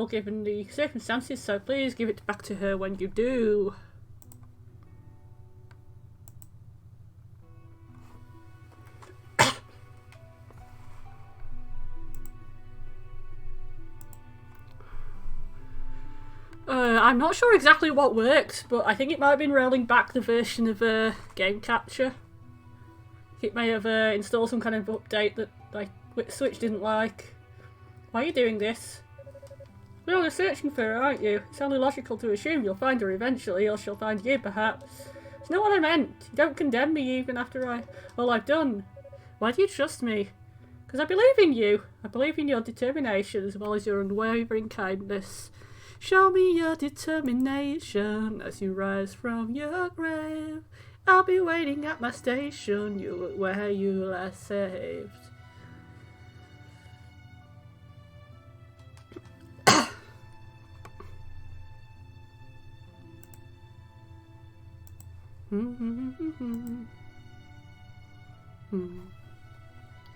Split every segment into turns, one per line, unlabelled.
given the circumstances, so please give it back to her when you do. I'm not sure exactly what worked, but I think it might have been rolling back the version of Game Capture. It may have installed some kind of update that like Switch didn't like. Why are you doing this? Well, you're searching for her, aren't you? It's only logical to assume you'll find her eventually, or she'll find you, perhaps. It's not what I meant. You don't condemn me even after all I've done. Why do you trust me? Because I believe in you. I believe in your determination as well as your unwavering kindness. Show me your determination as you rise from your grave. I'll be waiting at my station, where you last saved.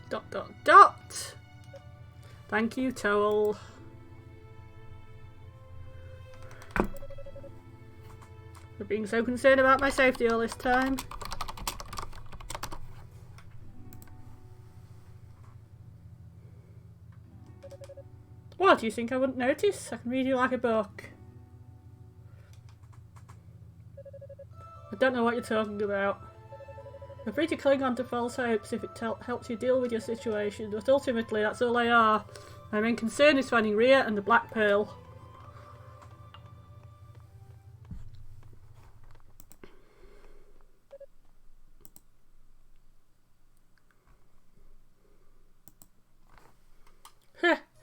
Dot dot dot. Thank you, Toel. For being so concerned about my safety all this time. What, do you think I wouldn't notice? I can read you like a book. I don't know what you're talking about. You're free to cling on to false hopes if it helps you deal with your situation, but ultimately that's all they are. My main concern is finding Rhea and the Black Pearl.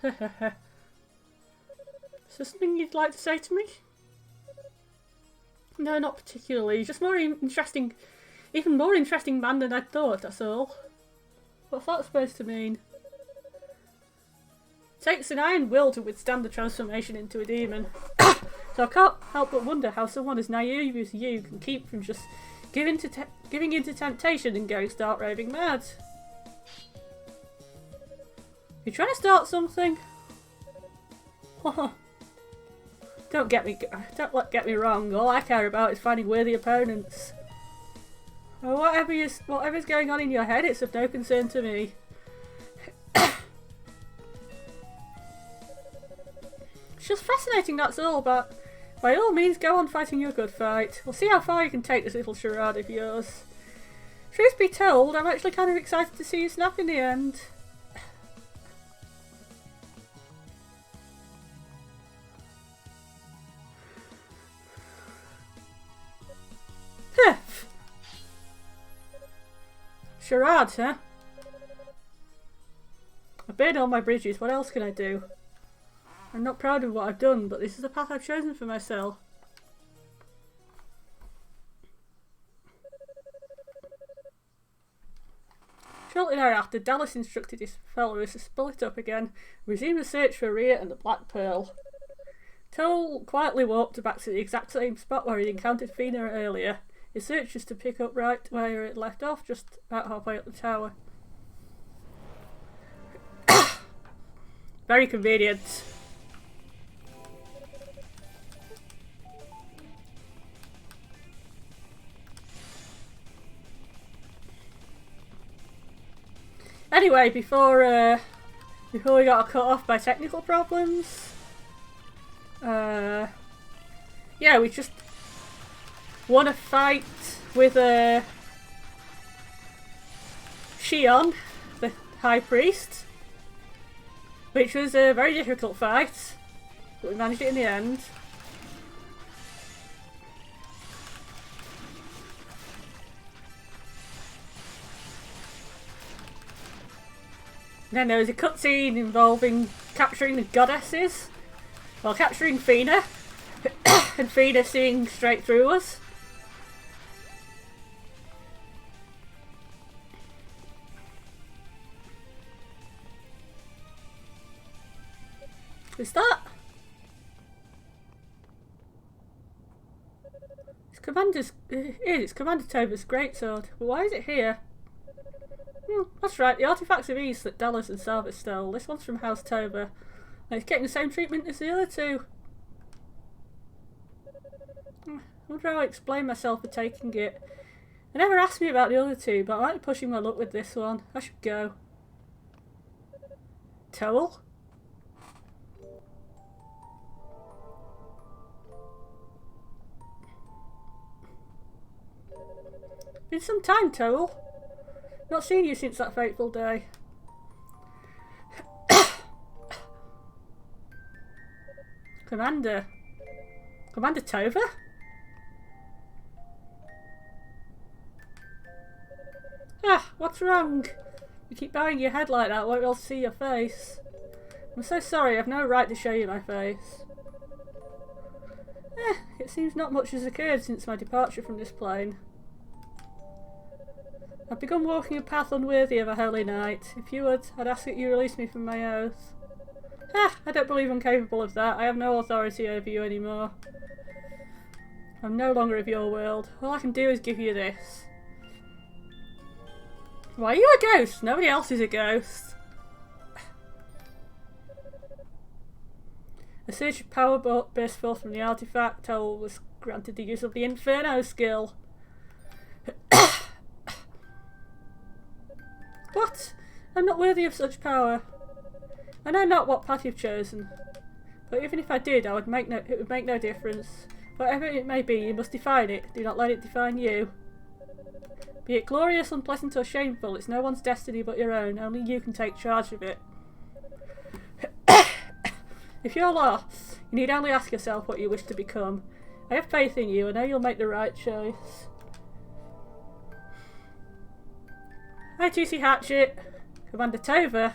Is there something you'd like to say to me? No, not particularly. Just more interesting, even more interesting man than I thought, that's all. What's that supposed to mean? It takes an iron will to withstand the transformation into a demon. So I can't help but wonder how someone as naive as you can keep from just giving into temptation and going start raving mad. You trying to start something? Don't get me wrong. All I care about is finding worthy opponents. Or whatever's going on in your head, it's of no concern to me. It's just fascinating, that's all. But by all means, go on fighting your good fight. We'll see how far you can take this little charade of yours. Truth be told, I'm actually kind of excited to see you snap in the end. Charade, huh? I've burned all my bridges, what else can I do? I'm not proud of what I've done, but this is the path I've chosen for myself. Shortly thereafter, Dallas instructed his followers to split up again and resume the search for Rhea and the Black Pearl. Toel quietly walked back to the exact same spot where he'd encountered Fina earlier. His search was to pick up right where it left off, just about halfway up the tower. Very convenient. Anyway, before we got cut off by technical problems, yeah, we just won a fight with Shion, the High Priest, which was a very difficult fight, but we managed it in the end. Then there was a cutscene involving capturing the goddesses, while capturing Fina, and Fina seeing straight through us. Who's that? It's Commander Tova's greatsword. But why is it here? That's right, the artifacts of East that Dallas and Salvus stole. This one's from House Tova. It's getting the same treatment as the other two. I wonder how I explain myself for taking it. They never asked me about the other two, but I might be pushing my luck with this one. I should go. Towel? Been some time, Towel. Not seen you since that fateful day. Commander. Commander Tova? Ah, what's wrong? You keep bowing your head like that, won't be able to see your face. I'm so sorry, I've no right to show you my face. It seems not much has occurred since my departure from this plane. I've begun walking a path unworthy of a holy knight. If you would, I'd ask that you release me from my oath. I don't believe I'm capable of that. I have no authority over you anymore. I'm no longer of your world. All I can do is give you this. Why are you a ghost? Nobody else is a ghost. A surge of power burst forth from the artifact. Towel was granted the use of the Inferno skill. What? I'm not worthy of such power. I know not what path you've chosen, but even if I did, it would make no difference. Whatever it may be, you must define it. Do not let it define you. Be it glorious, unpleasant or shameful, it's no one's destiny but your own. Only you can take charge of it. If you're lost, you need only ask yourself what you wish to become. I have faith in you. I know you'll make the right choice. Hi, Juicy Hatchet. Commander Tova.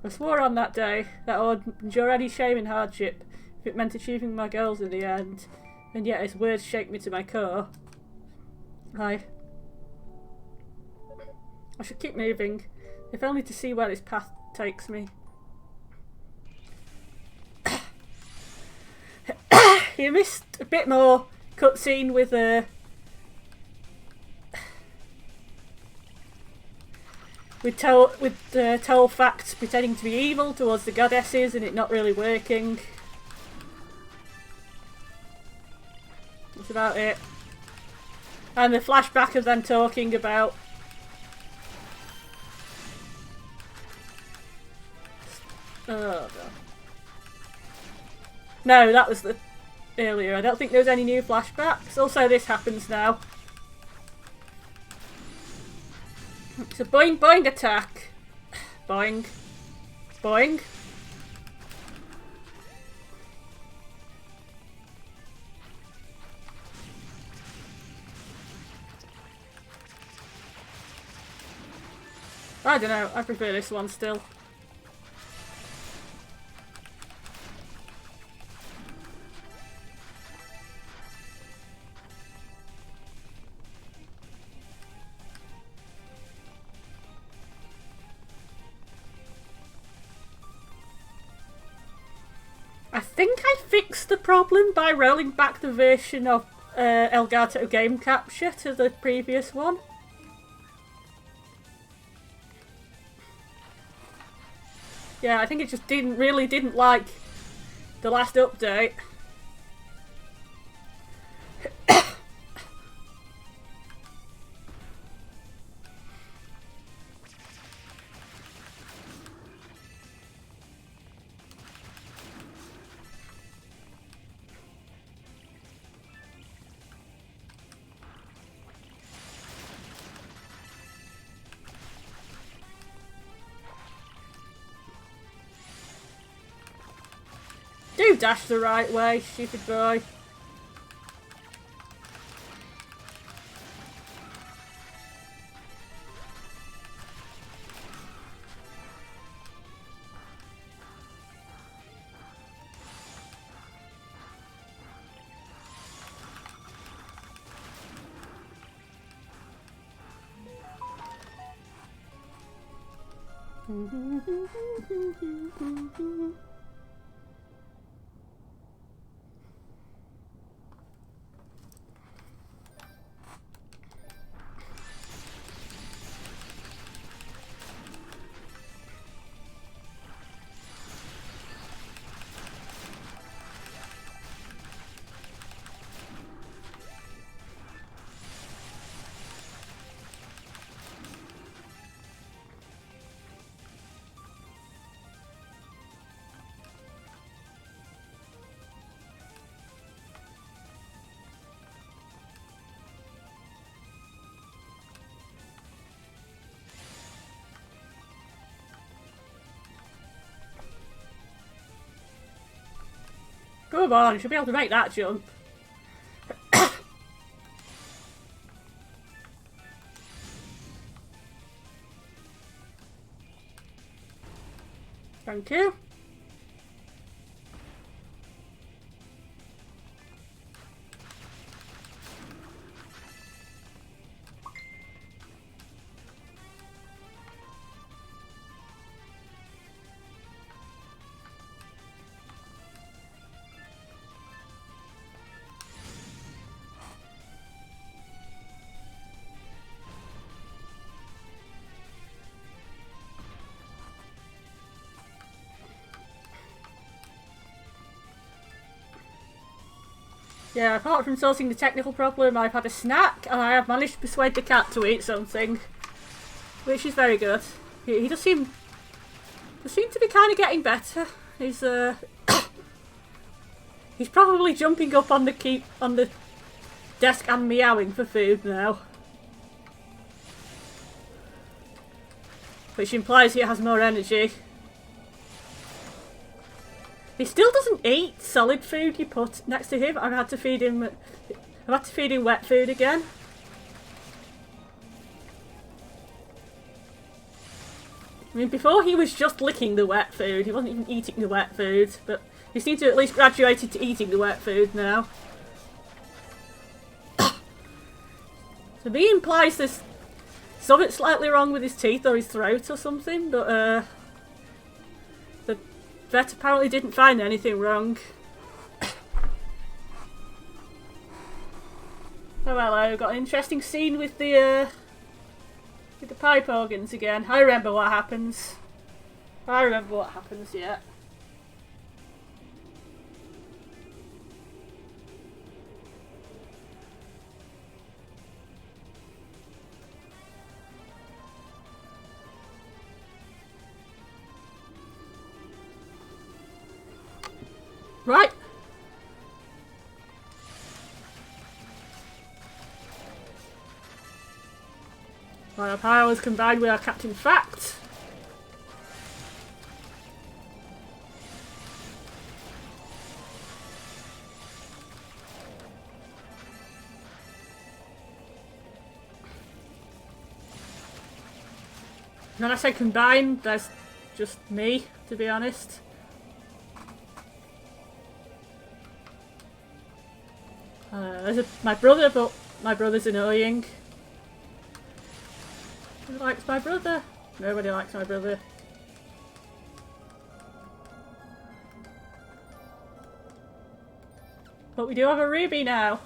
I swore on that day that I would endure any shame and hardship if it meant achieving my goals in the end, and yet his words shake me to my core. I should keep moving, if only to see where this path takes me. You missed a bit more cutscene with Towel Facts pretending to be evil towards the goddesses and it not really working. That's about it. And the flashback of them talking about oh god. No, that was the earlier. I don't think there was any new flashbacks. Also, this happens now. It's a boing boing attack. Boing. Boing. I don't know, I prefer this one still. I think I fixed the problem by rolling back the version of Elgato Game Capture to the previous one. Yeah, I think it just didn't like the last update. Do dash the right way, stupid boy. Come on, you should be able to make that jump. Thank you. Yeah, apart from sorting the technical problem, I've had a snack and I have managed to persuade the cat to eat something, which is very good. He does seem to be kind of getting better. He's he's probably jumping up on the desk and meowing for food now, which implies he has more energy. He still doesn't eat solid food you put next to him. I've had to feed him wet food again. I mean, before he was just licking the wet food. He wasn't even eating the wet food, but he seems to have at least graduated to eating the wet food now. To me implies there's something slightly wrong with his teeth or his throat or something, but the vet apparently didn't find anything wrong. Oh hello, got an interesting scene with the pipe organs again. I remember what happens. Yeah. Right. Our powers combined with our Captain Fact. When I say combined, that's just me, to be honest. There's my brother, but my brother's annoying. Who likes my brother? Nobody likes my brother. But we do have a ruby now.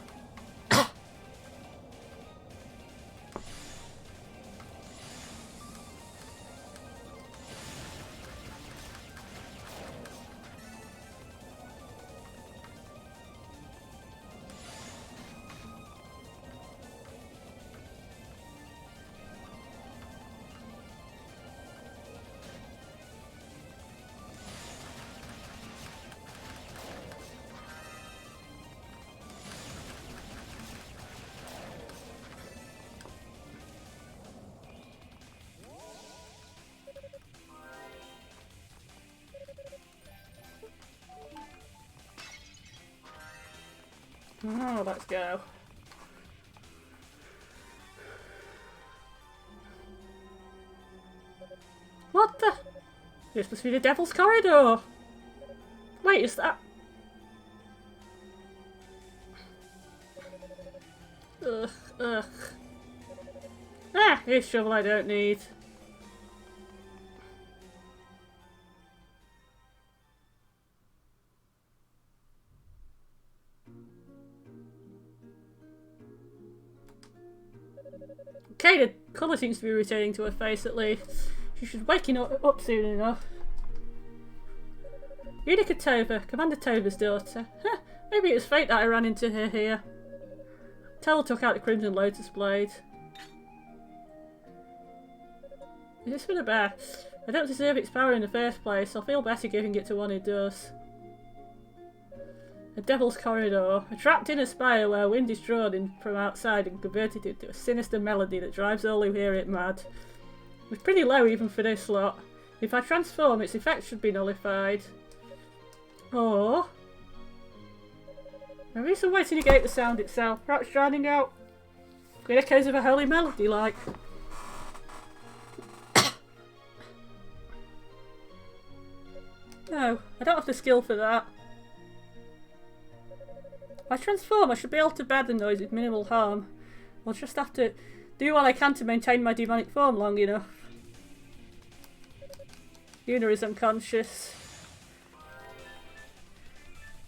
Oh, let's go. What the? This must be the Devil's Corridor. Wait, is that? Ugh, ugh. Ah, here's a shovel I don't need. Okay, the colour seems to be returning to her face at least. She should waking up soon enough. Unica Tova, Commander Tova's daughter. Huh, maybe it was fate that I ran into her here. Tel took out the Crimson Lotus Blade. Is this for the bear? I don't deserve its power in the first place. I'll feel better giving it to one who does. A Devil's Corridor. A trapped inner spire where wind is drawn in from outside and converted into a sinister melody that drives all who hear it mad. It's pretty low even for this lot. If I transform, its effect should be nullified. Or Maybe some way to negate the sound itself, perhaps drowning out the echoes of a holy melody like. No, I don't have the skill for that. If I transform, I should be able to bear the noise with minimal harm. I'll just have to do what I can to maintain my demonic form long enough. Una is unconscious.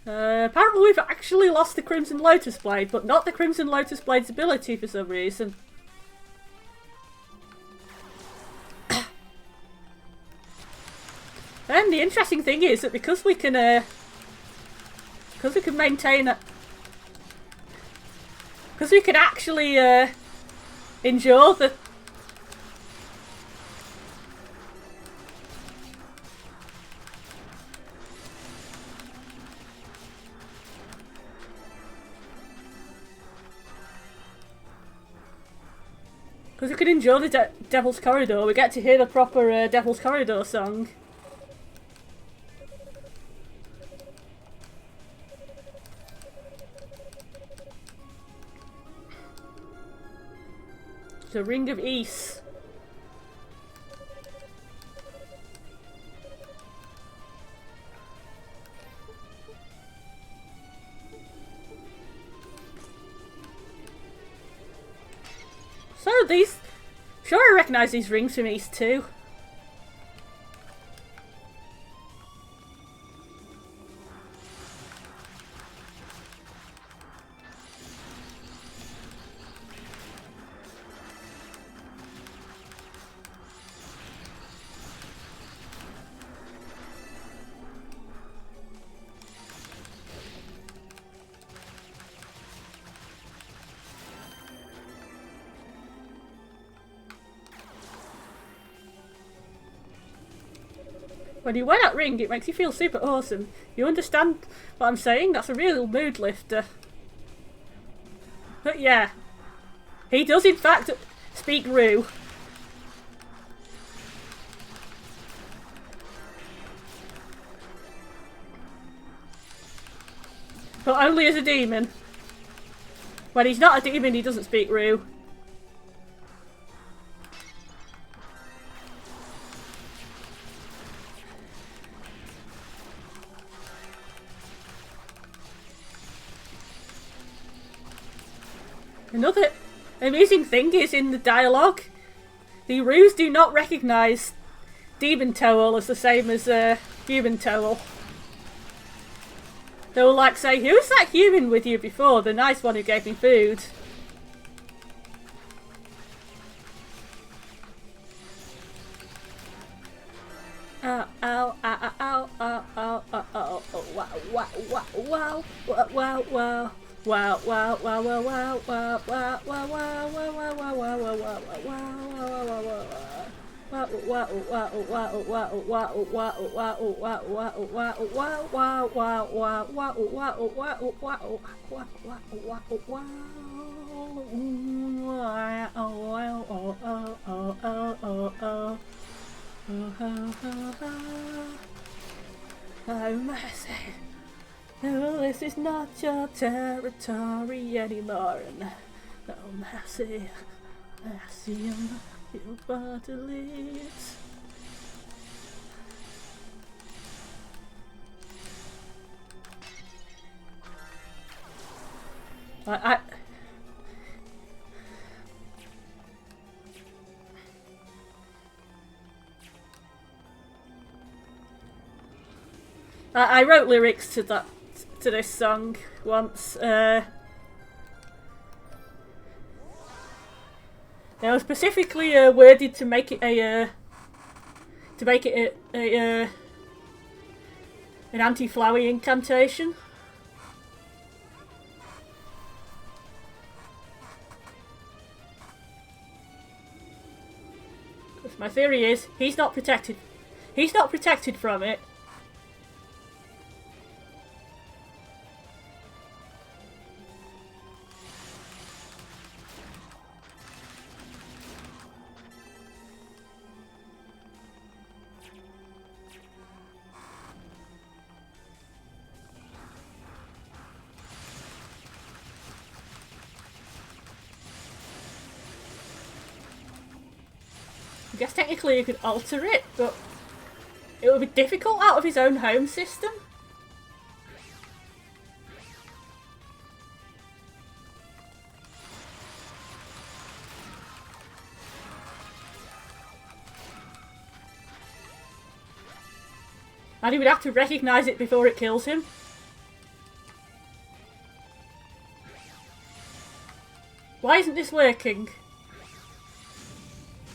Apparently we've actually lost the Crimson Lotus Blade, but not the Crimson Lotus Blade's ability for some reason. And the interesting thing is that because we can maintain it, because we can actually endure the Devil's Corridor, we get to hear the proper Devil's Corridor song. The Ring of East. So these... Sure, I recognise these rings from East too. When you wear that ring, it makes you feel super awesome. You understand what I'm saying? That's a real mood lifter. But yeah, he does in fact speak Rue. But only as a demon. When he's not a demon, he doesn't speak Rue. Another amazing thing is in the dialogue, the Rues do not recognise Demon Towel as the same as Human Towel. They'll like say, who's that human with you before? The nice one who gave me food. Ow, ow, ow, ow, ow, ow, ow, ow, wow, wow, wow, wow, wow, wow, wow. Wow wow wow wow wow wow wow wow wow wow wow wow wow wow wow mercy. No, this is not your territory anymore, and no mercy, mercy on your bodily lids. I wrote lyrics to this song once. They were specifically worded to make it an anti-flowy incantation. Because my theory is he's not protected. He's not protected from it. I guess technically you could alter it, but it would be difficult out of his own home system. And he would have to recognise it before it kills him. Why isn't this working?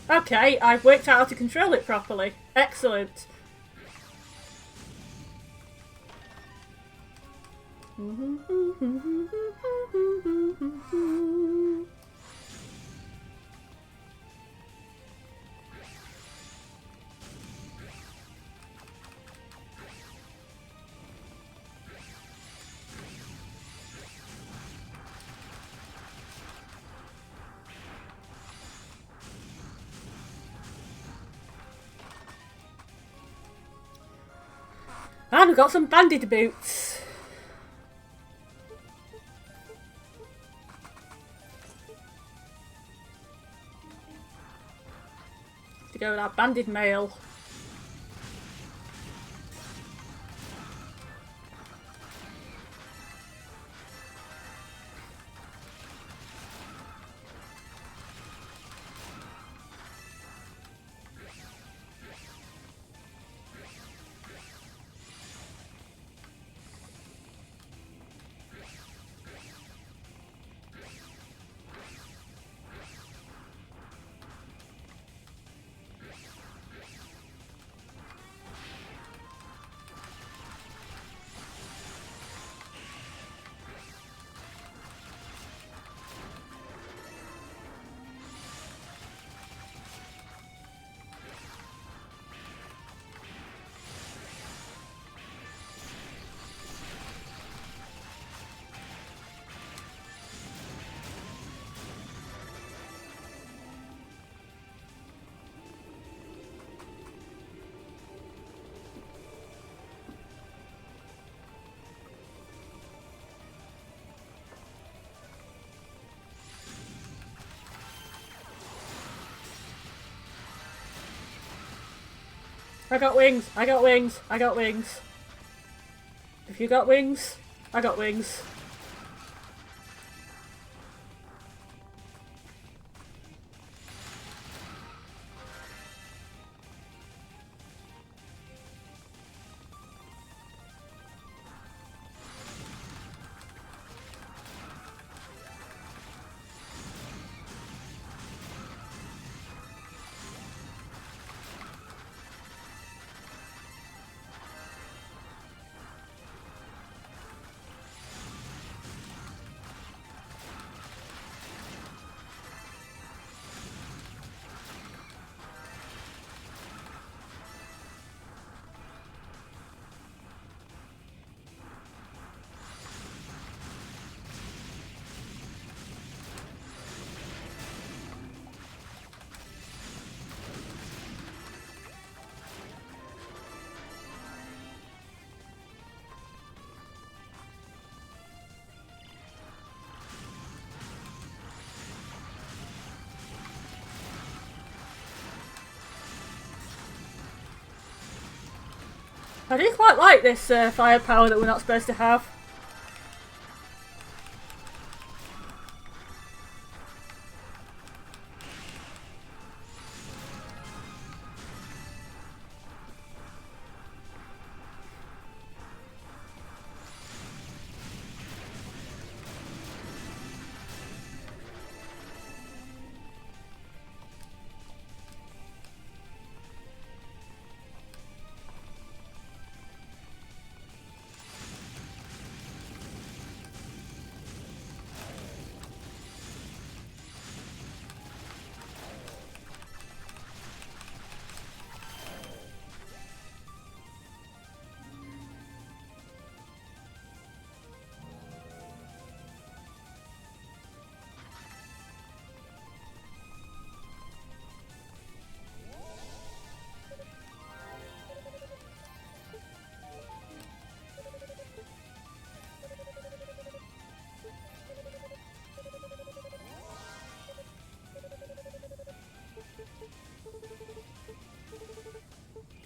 Okay, I've worked out how to control it properly. Excellent. And we've got some bandit boots. To go with our banded mail. I got wings, I got wings, I got wings. If you got wings, I got wings. I do quite like this firepower that we're not supposed to have.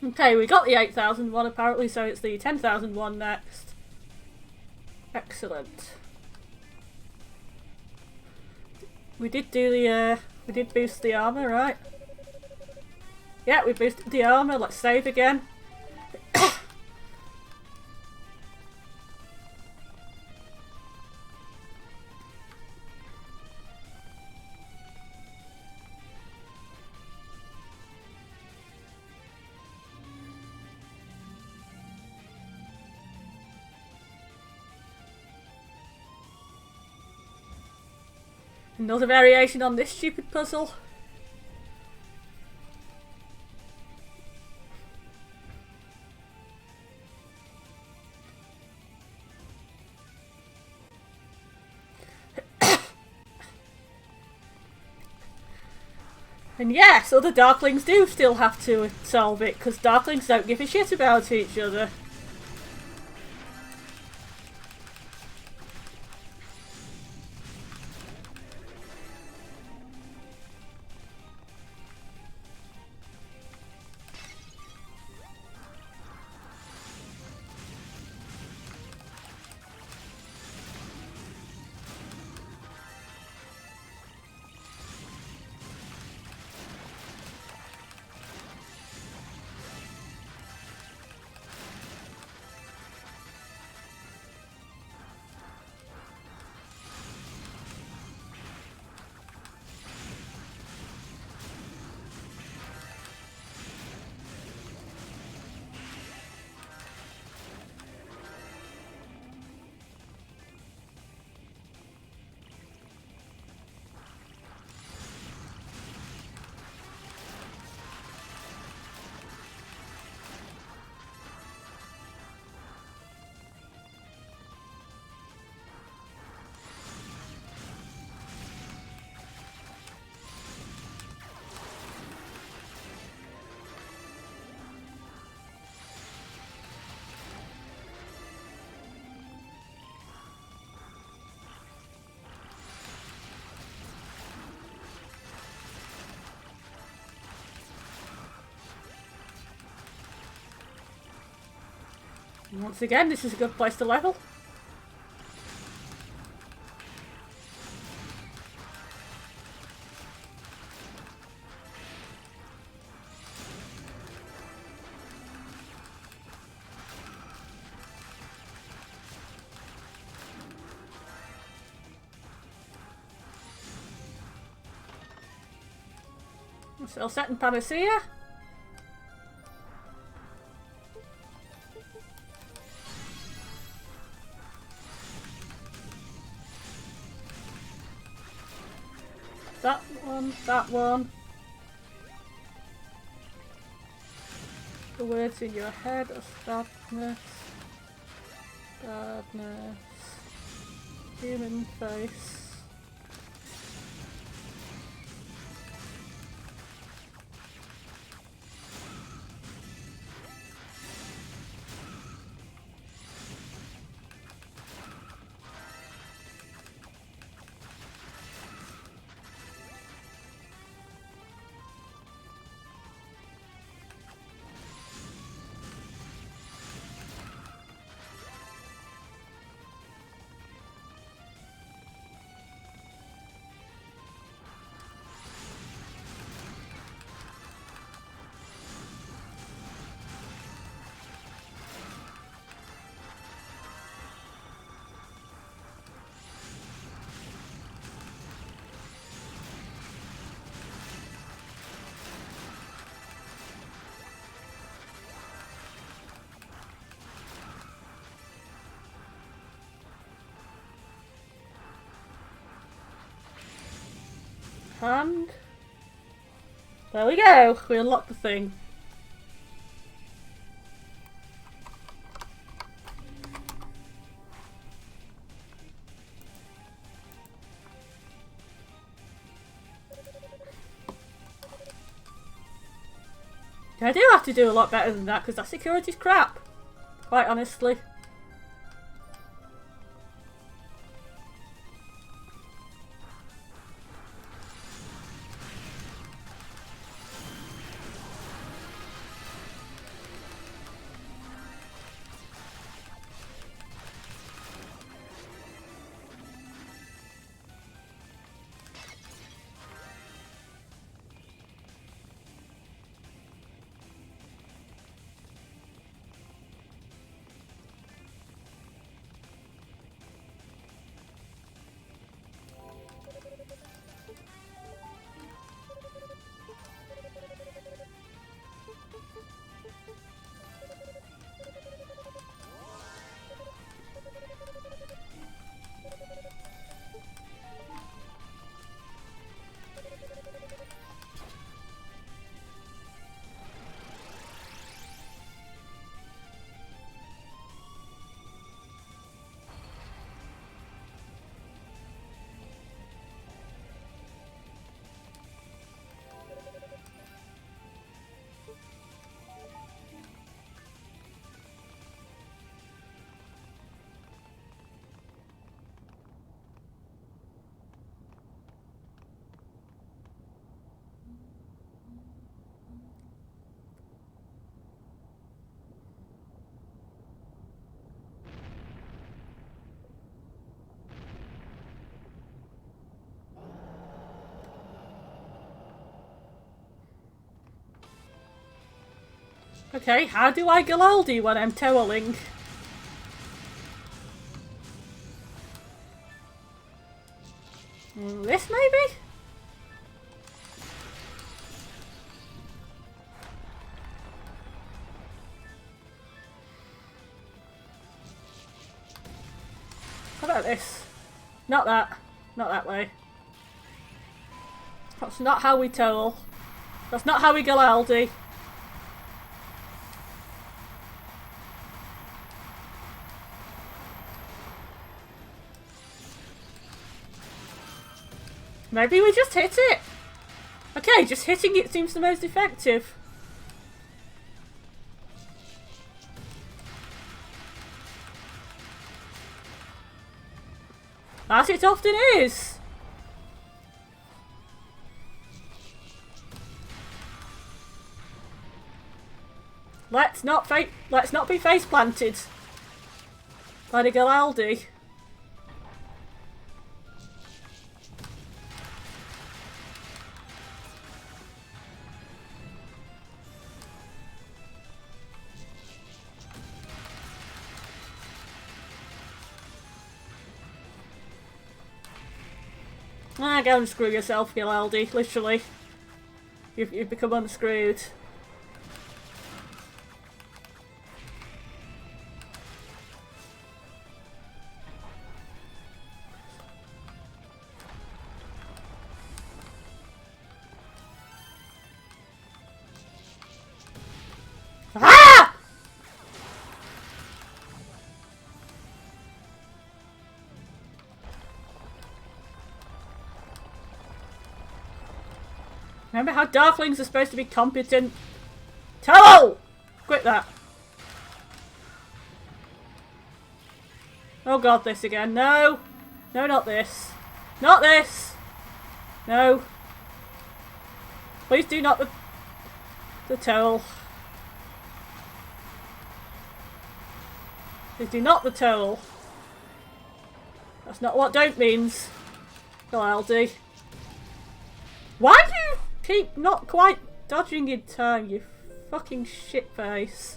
Okay, we got the 8,000 one apparently, so it's the 10,000 one next. Excellent. We did do the, we did boost the armour, right? Yeah, we boosted the armour. Let's save again. Another variation on this stupid puzzle. And yes, other Darklings do still have to solve it, because Darklings don't give a shit about each other. And once again, this is a good place to level. Still set in Panacea. That one. The words in your head are sadness, sadness, human face. And there we go, we unlocked the thing. I do have to do a lot better than that because that security's crap, quite honestly. Okay, how do I Galaldi when I'm toweling? This maybe? How about this? Not that. Not that way. That's not how we towel. That's not how we Galaldi. Maybe we just hit it. Okay, just hitting it seems the most effective. As it often is. Let's not be face planted by the Galaldi. Go and screw yourself, Galaldi, literally. You've become unscrewed. Ah! Remember how Darklings are supposed to be competent? Towel! Quit that. Oh god, this again. No! No, not this. Not this! No. Please do not the towel. Please do not the towel. That's not what don't means. Galaldi. Why do you keep not quite dodging in time, you fucking shitface?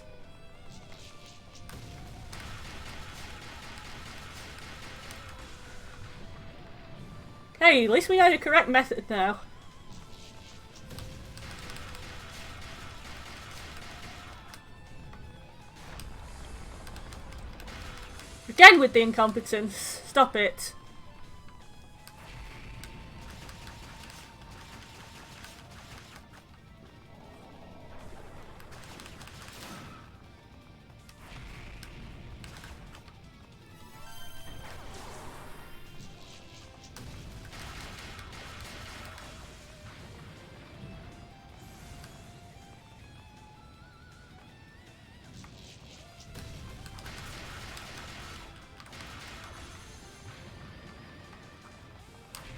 Hey, at least we know the correct method now. Again with the incompetence. Stop it.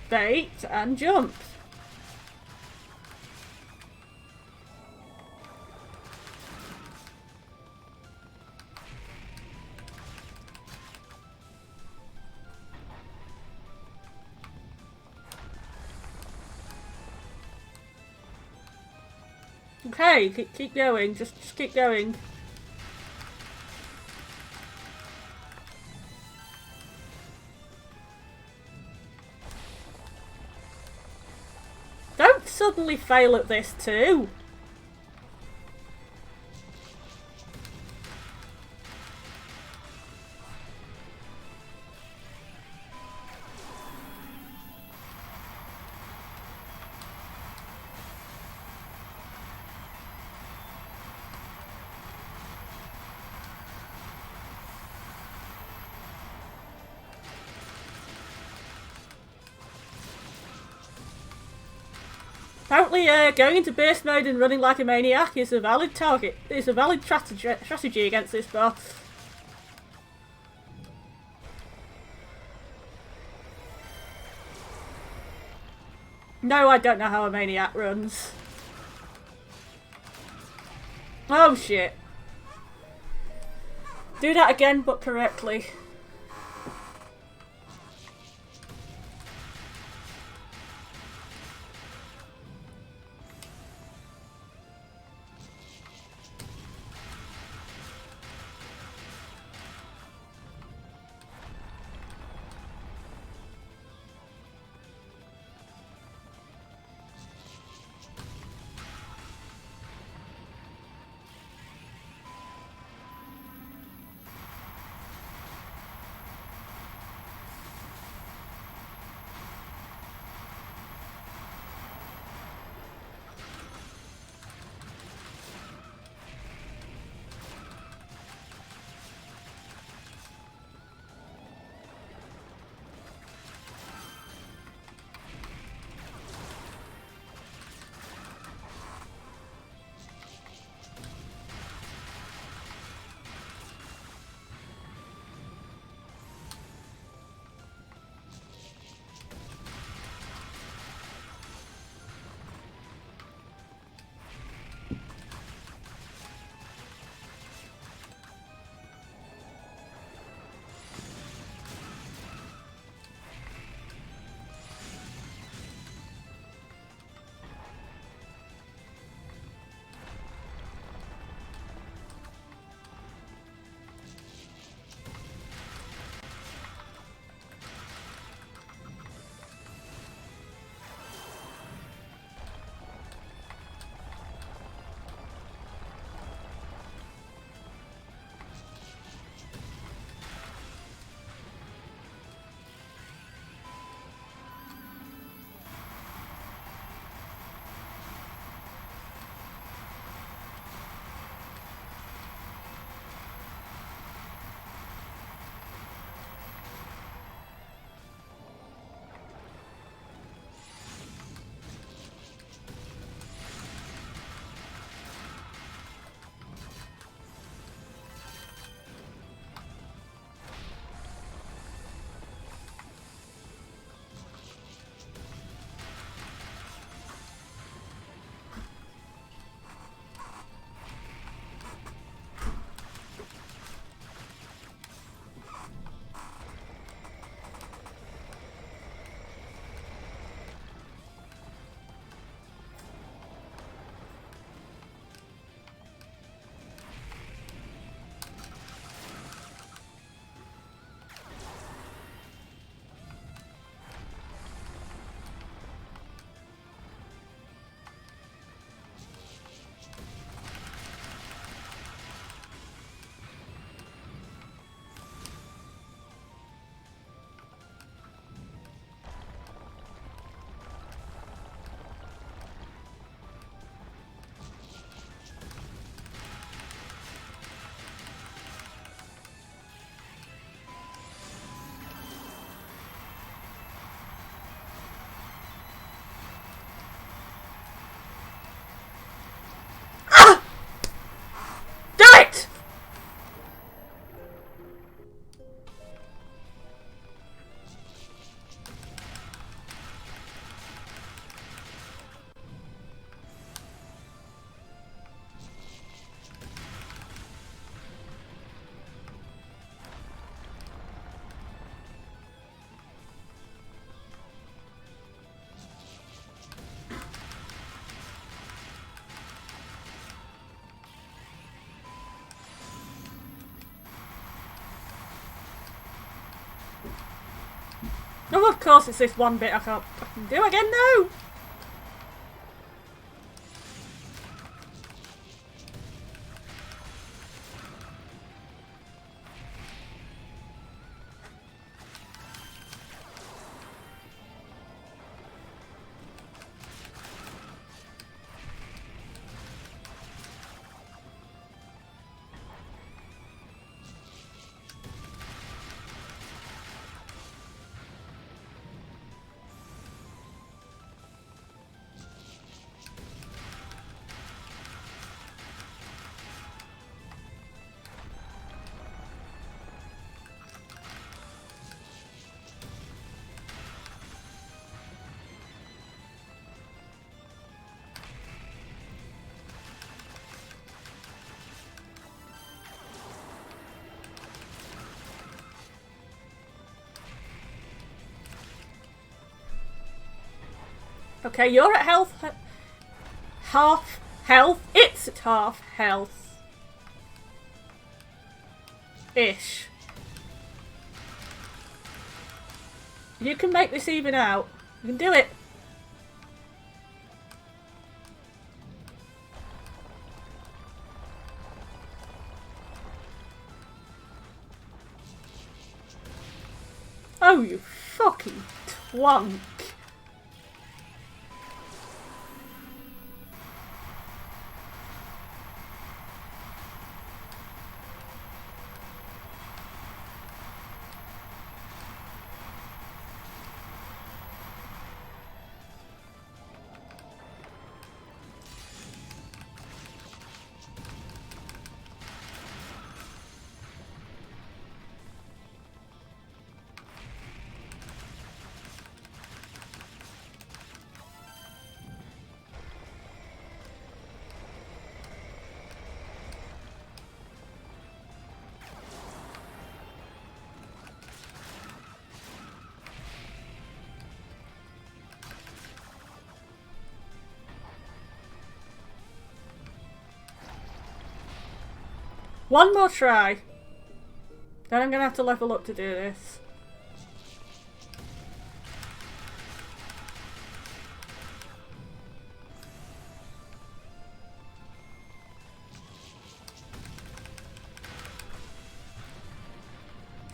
Bait and jump. Okay, keep going. Just keep going. Don't suddenly fail at this too. Apparently, going into burst mode and running like a maniac is a valid target. It's a valid strategy against this boss. No, I don't know how a maniac runs. Oh shit. Do that again, but correctly. Oh, of course it's this one bit I can't fucking do again, no! Okay, you're at half health. It's at half health. Ish. You can make this even out. You can do it. Oh, you fucking twunk. One more try. Then I'm gonna have to level up to do this.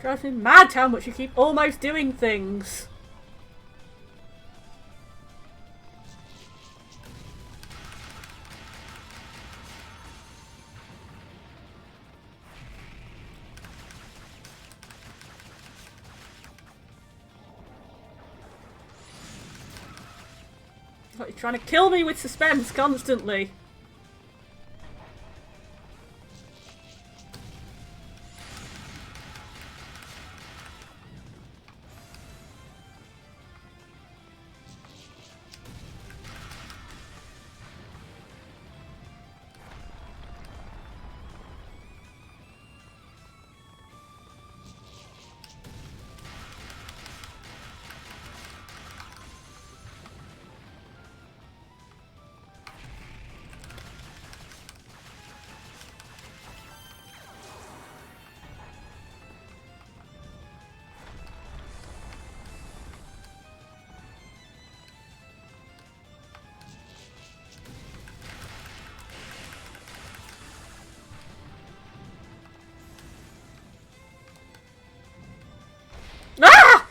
Drives me mad how much you keep almost doing things. Like you're trying to kill me with suspense constantly. Ah!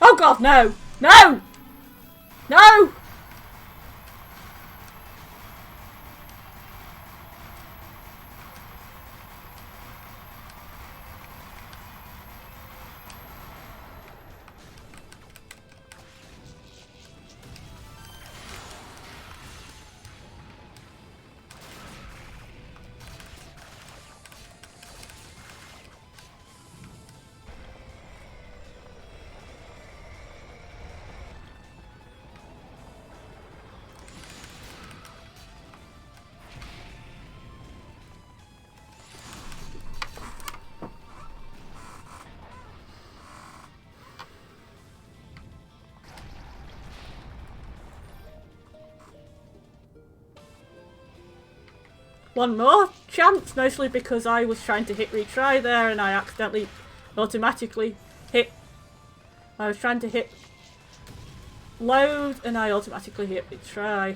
Oh god, no! No! No! one more chance, mostly because I was trying to hit retry there and I accidentally automatically hit. I was trying to hit load and I automatically hit retry.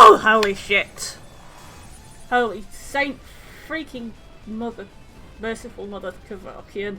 Oh, holy shit! Holy Saint freaking Mother, merciful Mother Kevorkian.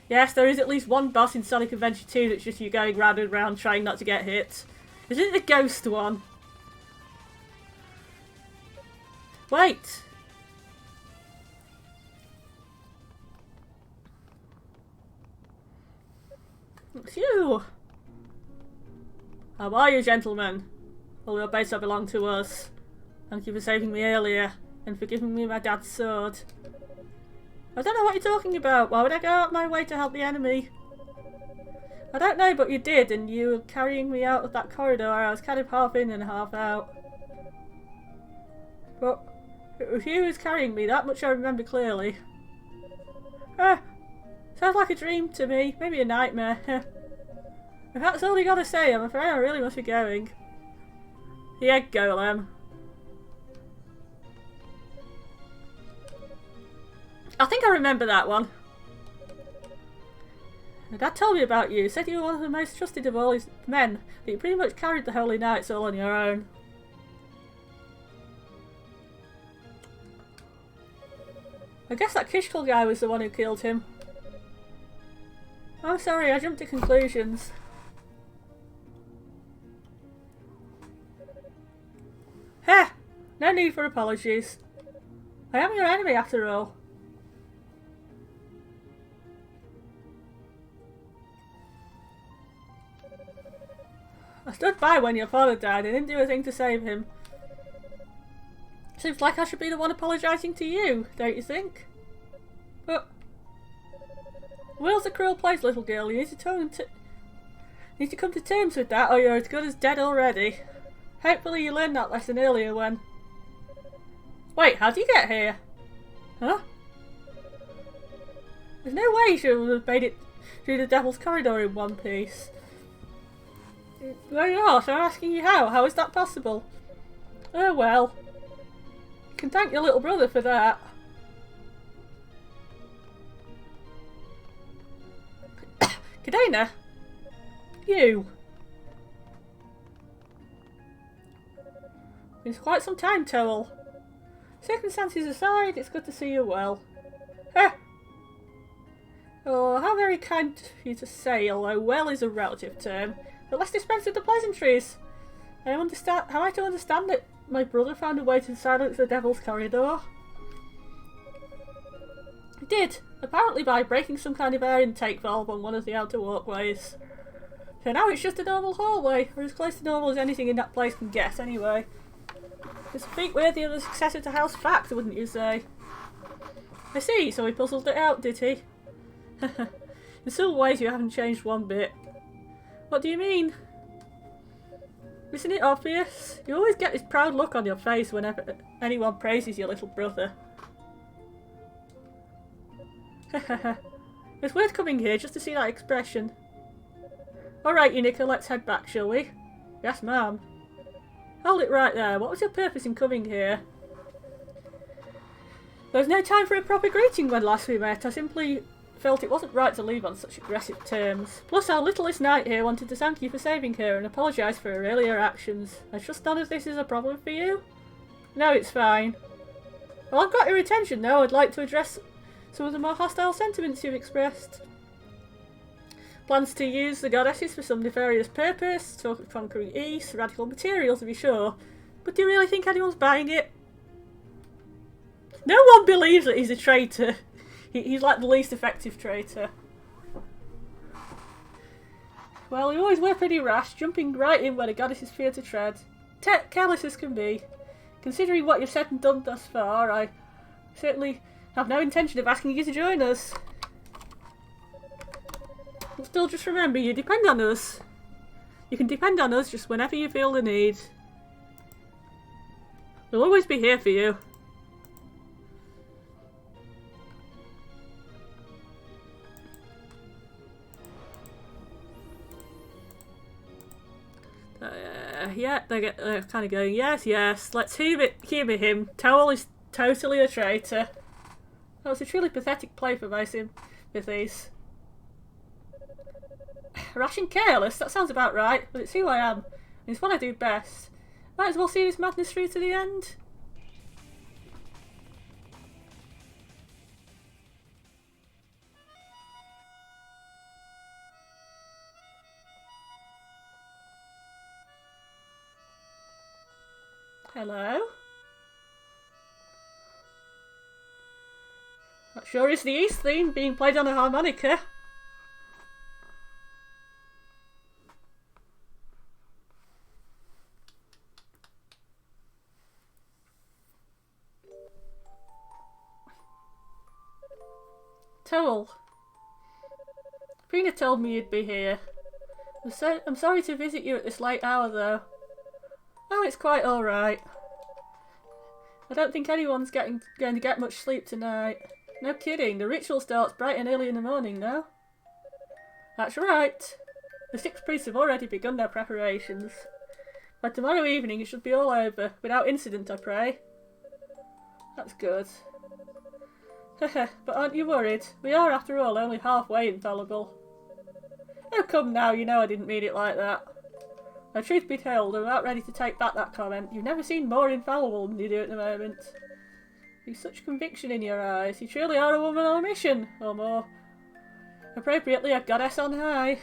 Yes, there is at least one boss in Sonic Adventure 2 that's just you going round and round trying not to get hit. Is it the ghost one? Wait! It's you! How are you, gentlemen? All your base belong to us. Thank you for saving me earlier, and for giving me my dad's sword. I don't know what you're talking about. Why would I go out my way to help the enemy? I don't know, but you did, and you were carrying me out of that corridor. I was kind of half in and half out. But it was you who was carrying me, that much I remember clearly. Sounds like a dream to me, maybe a nightmare. If that's all you gotta say, I'm afraid I really must be going. The egg golem. I think I remember that one. My dad told me about you. Said you were one of the most trusted of all his men. That you pretty much carried the holy nights all on your own. I guess that Kishkul guy was the one who killed him. Oh, sorry, I jumped to conclusions. Heh! No need for apologies. I am your enemy after all. I stood by when your father died and didn't do a thing to save him. Seems like I should be the one apologising to you, don't you think? But the world's a cruel place, little girl. You need to come to terms with that, or you're as good as dead already. Hopefully you learned that lesson earlier when... Wait, how'd you get here? Huh? There's no way you would have made it through the Devil's Corridor in one piece. Why not? I'm asking you how. How is that possible? Oh well. You can thank your little brother for that. Kadena? You? It's quite some time, Toel. Circumstances aside, it's good to see you well. Heh! Oh, how very kind of you to say, although well is a relative term. But let's dispense with the pleasantries. Am I to understand that my brother found a way to silence the Devil's Corridor? He did, apparently by breaking some kind of air intake valve on one of the outer walkways. So now it's just a normal hallway, or as close to normal as anything in that place can get, anyway. It's a feat worthy of the successor to House Fact, wouldn't you say? I see, so he puzzled it out, did he? In some ways you haven't changed one bit. What do you mean? Isn't it obvious? You always get this proud look on your face whenever anyone praises your little brother. It's worth coming here just to see that expression. Alright, Unica, let's head back, shall we? Yes, ma'am. Hold it right there. What was your purpose in coming here? There was no time for a proper greeting when last we met. I simply felt it wasn't right to leave on such aggressive terms. Plus, our littlest knight here wanted to thank you for saving her and apologise for her earlier actions. I trust none of this is a problem for you? No, it's fine. Well, I've got your attention now. I'd like to address some of the more hostile sentiments you've expressed. Plans to use the goddesses for some nefarious purpose, talk of conquering East, radical material to be sure. But do you really think anyone's buying it? No one believes that he's a traitor. He's like the least effective traitor. Well, we always were pretty rash, jumping right in where the goddesses fear to tread. Careless as can be. Considering what you've said and done thus far, I certainly have no intention of asking you to join us. But still, just remember, you depend on us. You can depend on us just whenever you feel the need. We'll always be here for you. Yeah, they're kind of going, yes, yes, let's humour him. Toel is totally a traitor. That was a truly pathetic play for my sympathies. Rash and careless, that sounds about right, but it's who I am, and it's what I do best. Might as well see this madness through to the end. Hello? That sure is the East theme being played on a harmonica. Toel. Prina told me you'd be here. I'm sorry to visit you at this late hour though. Oh, it's quite alright. I don't think anyone's going to get much sleep tonight. No kidding, the ritual starts bright and early in the morning, no? That's right. The 6 priests have already begun their preparations. By tomorrow evening it should be all over, without incident, I pray. That's good. But aren't you worried? We are, after all, only halfway infallible. Oh, come now, you know I didn't mean it like that. Now, truth be told, I'm about ready to take back that comment. You've never seen more infallible than you do at the moment. There's such conviction in your eyes. You truly are a woman on a mission, or more. Appropriately, a goddess on high.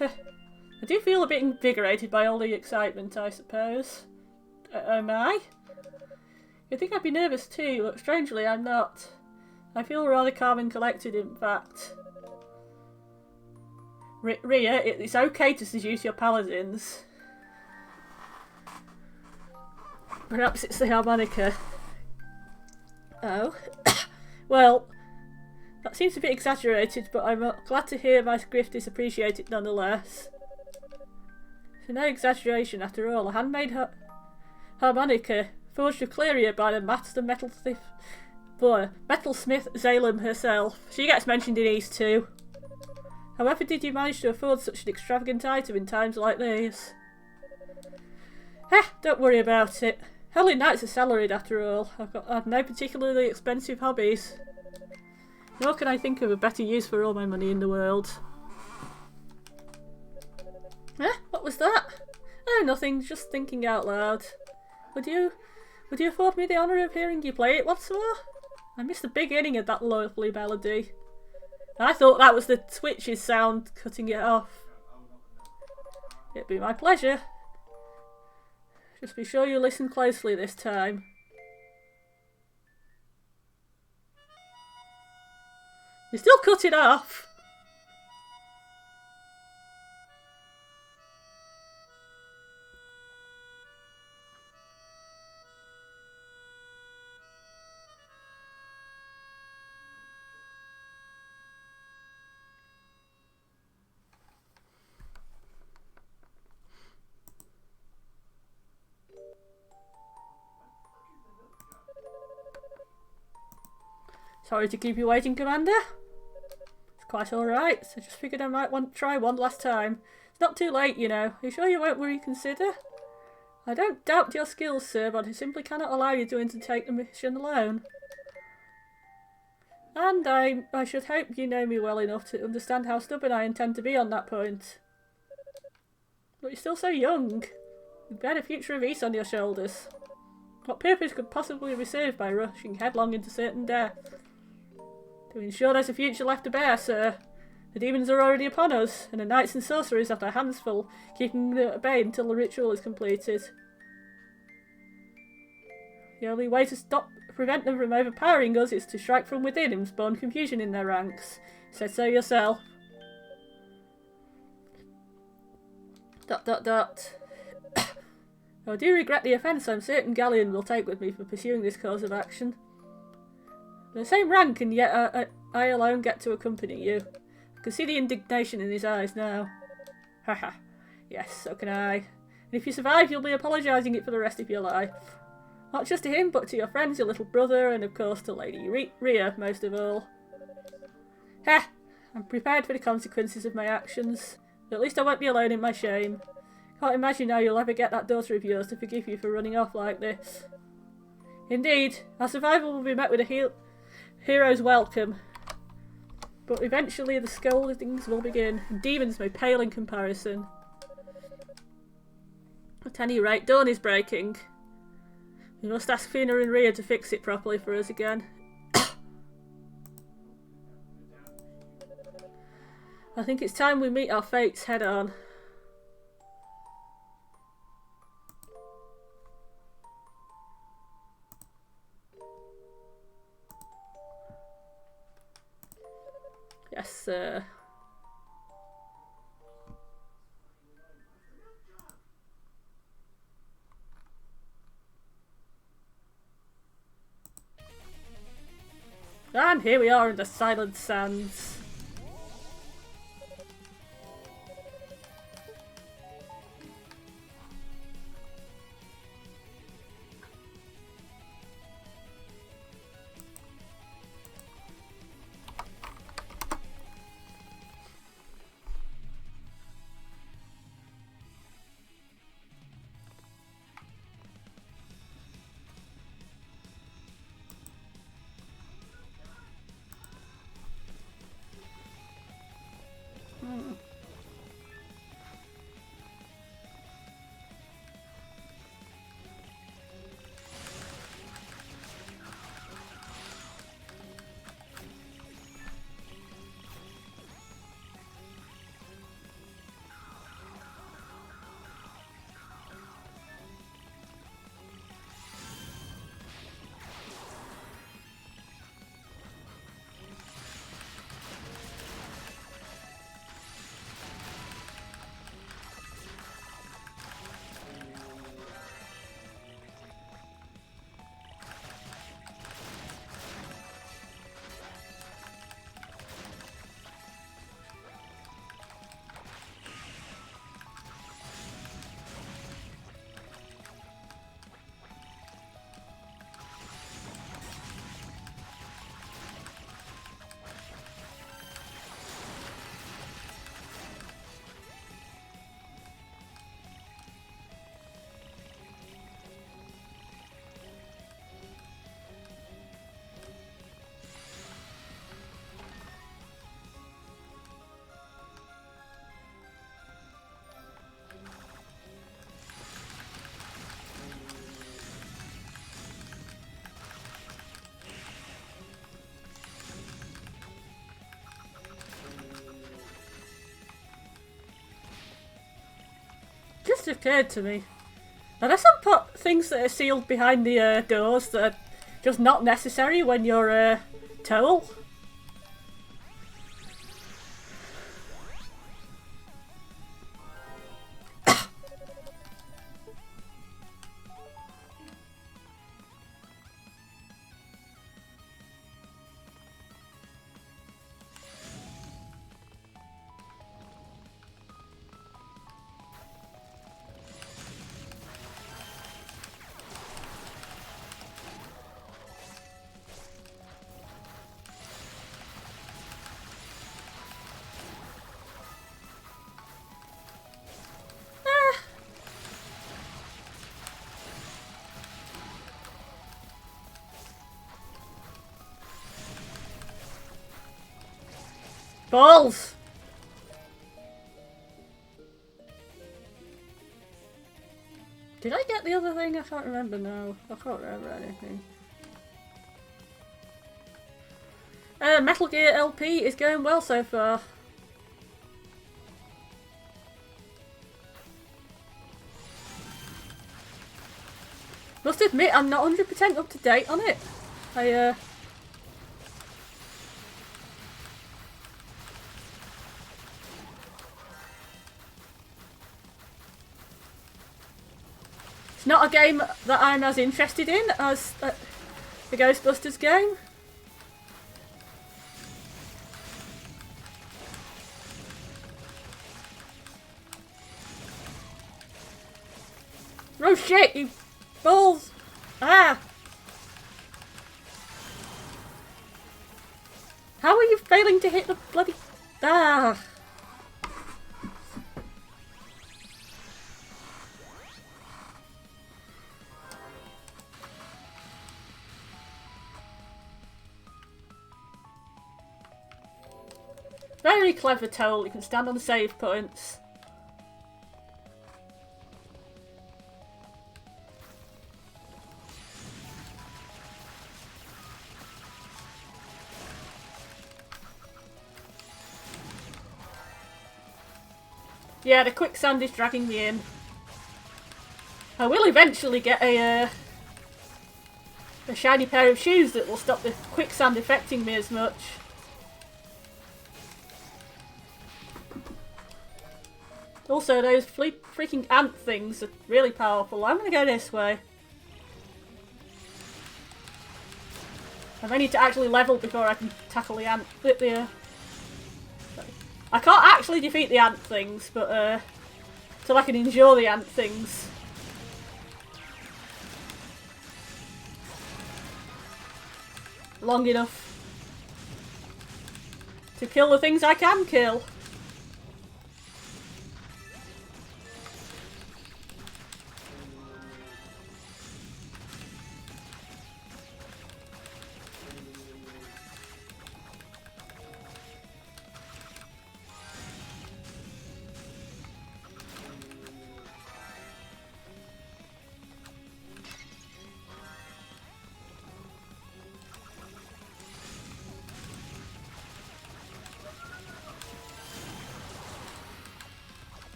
I do feel a bit invigorated by all the excitement, I suppose. Am I? You'd think I'd be nervous too, but strangely I'm not. I feel rather calm and collected, in fact. Rhea, it's okay to seduce your paladins. Perhaps it's the harmonica. Oh. Well, that seems a bit exaggerated, but I'm glad to hear my gift is appreciated nonetheless. So no exaggeration after all. A handmade harmonica forged of clear by the master metalsmith Zalem herself. She gets mentioned in East too. However did you manage to afford such an extravagant item in times like these? Don't worry about it. Holy Knights are salaried after all. I've no particularly expensive hobbies. Nor can I think of a better use for all my money in the world. What was that? Oh, nothing, just thinking out loud. Would you afford me the honour of hearing you play it once more? I missed the beginning of that lovely melody. I thought that was the Twitch's sound cutting it off. It'd be my pleasure. Just be sure you listen closely this time. You still cut it off. Sorry to keep you waiting, Commander. It's quite alright, so just figured I might want to try one last time. It's not too late, you know. Are you sure you won't reconsider? I don't doubt your skills, sir, but I simply cannot allow you to undertake the mission alone. And I should hope you know me well enough to understand how stubborn I intend to be on that point. But you're still so young. You've got a future of ease on your shoulders. What purpose could possibly be served by rushing headlong into certain death? To ensure there's a future left to bear, sir. The demons are already upon us, and the knights and sorcerers have their hands full, keeping them at bay until the ritual is completed. The only way to prevent them from overpowering us is to strike from within and spawn confusion in their ranks. You said so yourself. ... I do regret the offence I'm certain Galleon will take with me for pursuing this course of action. The same rank, and yet I alone get to accompany you. I can see the indignation in his eyes now. Haha. Yes, so can I. And if you survive, you'll be apologising it for the rest of your life. Not just to him, but to your friends, your little brother, and of course to Lady Rhea, most of all. I'm prepared for the consequences of my actions. But at least I won't be alone in my shame. Can't imagine how you'll ever get that daughter of yours to forgive you for running off like this. Indeed, our survival will be met with a hero's welcome. But eventually the scoldings will begin, and demons may pale in comparison. At any rate, dawn is breaking. We must ask Fina and Rhea to fix it properly for us again. I think it's time we meet our fates head on. Yes, sir. And here we are in the Silent Sands. just occurred to me. Are there some things that are sealed behind the doors that are just not necessary when you're Toal? Balls! Did I get the other thing? I can't remember now. I can't remember anything. Metal Gear LP is going well so far. Must admit, I'm not 100% up to date on it. It's not a game that I'm as interested in as the Ghostbusters game. Oh shit, you balls! Ah! How are you failing to hit the bloody... Ah! Very clever Toal, you can stand on the save points. Yeah, the quicksand is dragging me in. I will eventually get a shiny pair of shoes that will stop the quicksand affecting me as much. Also, those freaking ant things are really powerful. I'm gonna go this way. I may need to actually level before I can tackle the ant. I can't actually defeat the ant things, but so I can endure the ant things. Long enough to kill the things I can kill.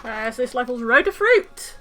There's this level's road of fruit.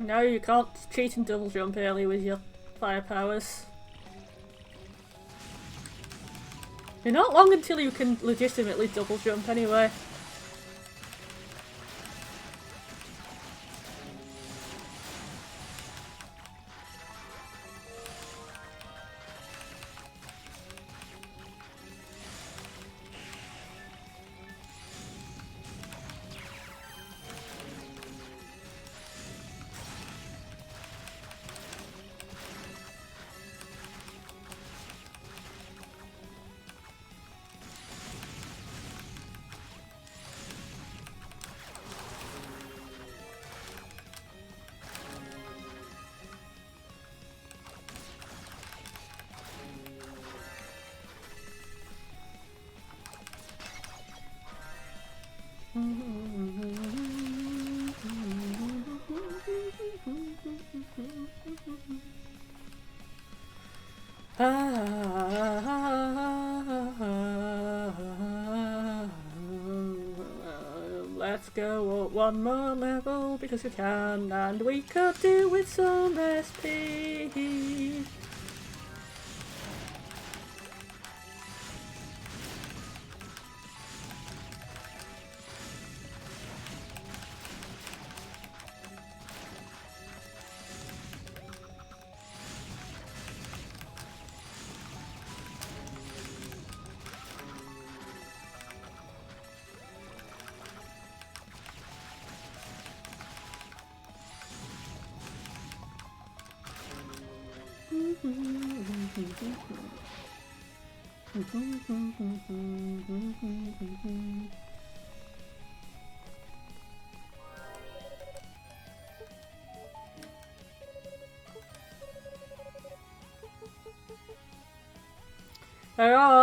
No, you can't cheat and double jump early with your fire powers. You're not long until you can legitimately double jump anyway. Let's go up one more level because we can, and we could do with some SP.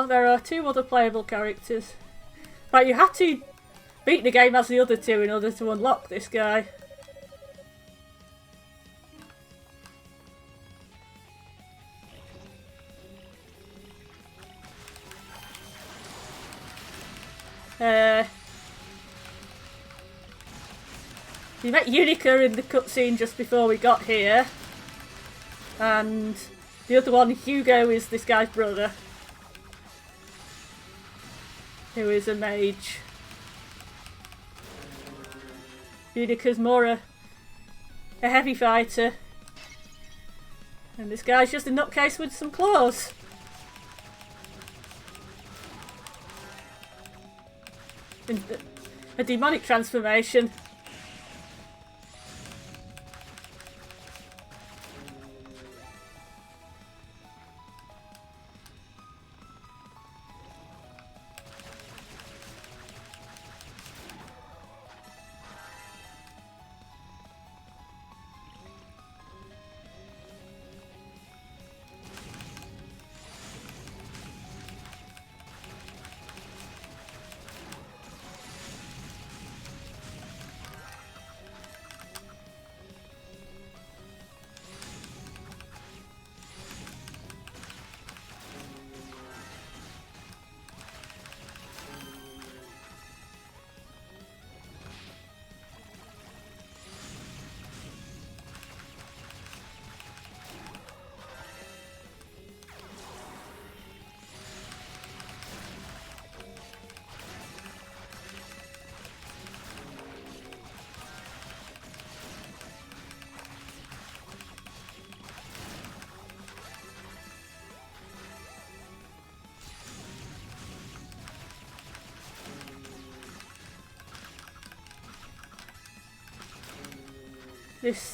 There are two other playable characters. But you have to beat the game as the other two in order to unlock this guy. You met Unica in the cutscene just before we got here. And the other one, Hugo, is this guy's brother. Who is a mage. Unica's more a heavy fighter. And this guy's just a nutcase with some claws. A demonic transformation.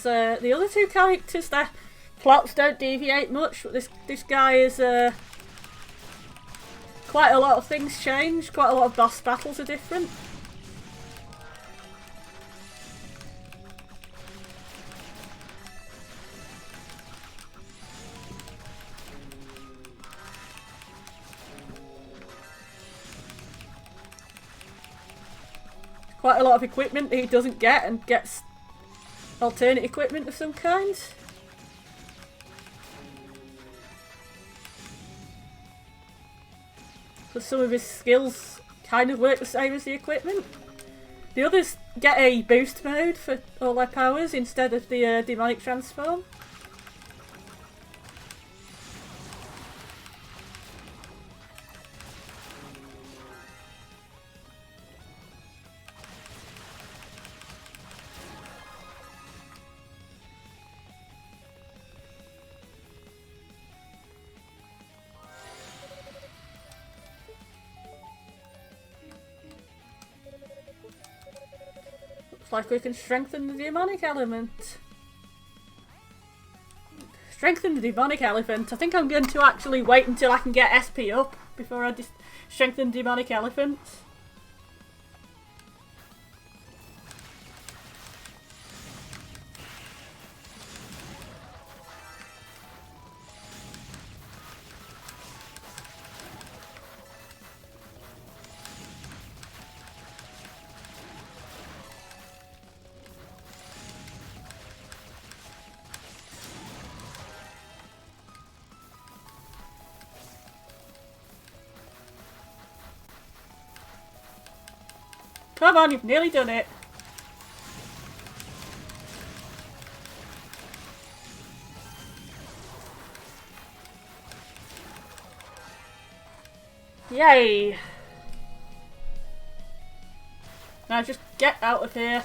The other two characters, their plots don't deviate much, but this guy is quite a lot of things change. Quite a lot of boss battles are different. Quite a lot of equipment that he doesn't get and gets alternate equipment of some kind. But some of his skills kind of work the same as the equipment. The others get a boost mode for all their powers instead of the demonic transform. Like we can strengthen the demonic element. Strengthen the demonic elephant. I think I'm going to actually wait until I can get SP up before I strengthen demonic elephant. Come on, you've nearly done it. Yay! Now just get out of here.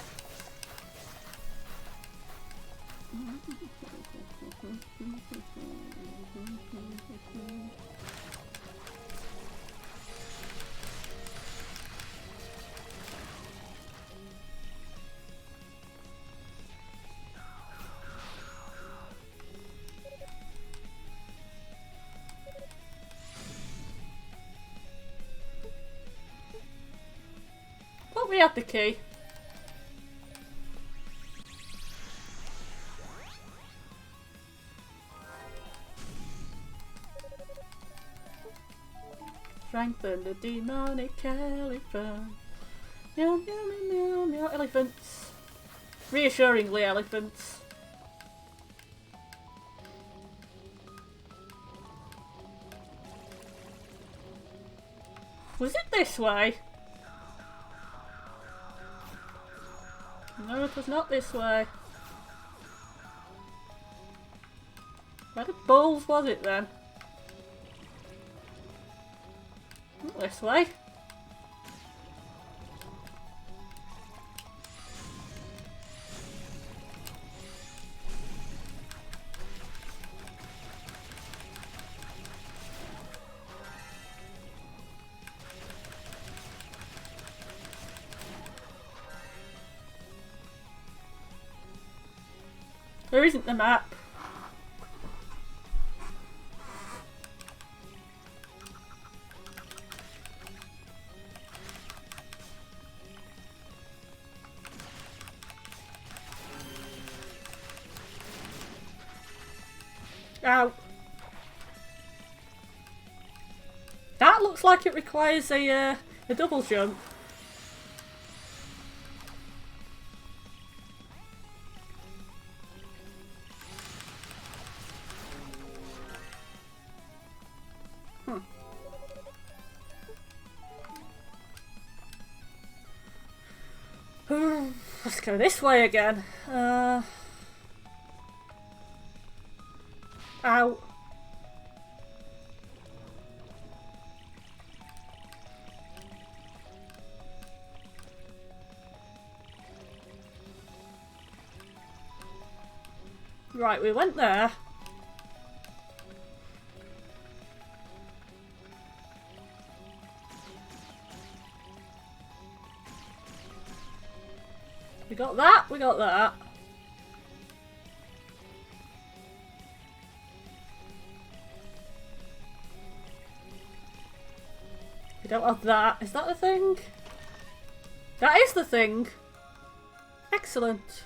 We have the key. Strengthen the demonic elephant. Meow, meow, meow, meow, meow. Elephants. Reassuringly, elephants. Was it this way? No, it was not this way. Where the balls was it then? Not this way. There isn't the map. Ow. That looks like it requires a double jump. Let's go this way again. Ow. Right, we went there. We got that, we got that. We don't have that. Is that the thing? That is the thing. Excellent.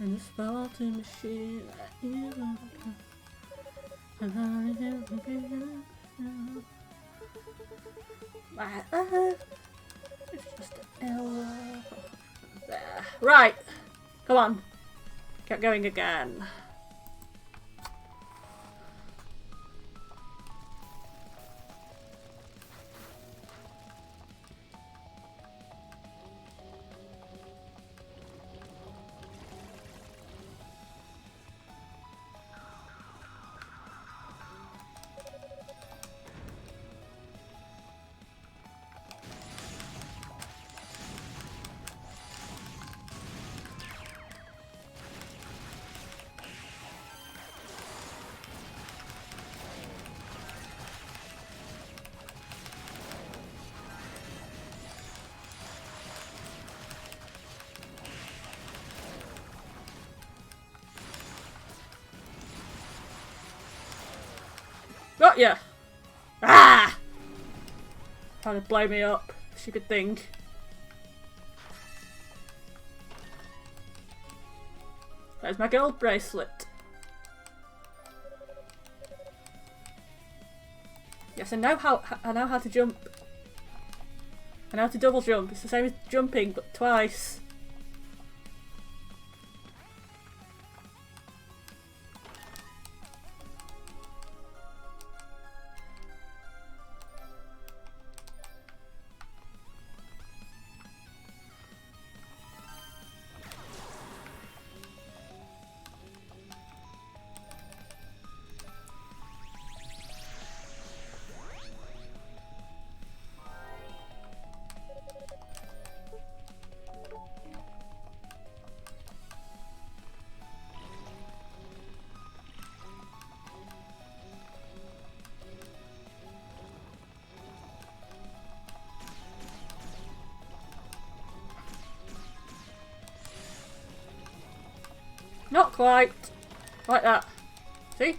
And the Spartan machine. My love is just an hour. There. Right. Come on. Get going again. Got ya! Ah! Trying to blow me up. Stupid thing. There's my gold bracelet. Yes, I know how to jump. I know how to double jump. It's the same as jumping, but twice. Not quite. Like that. See?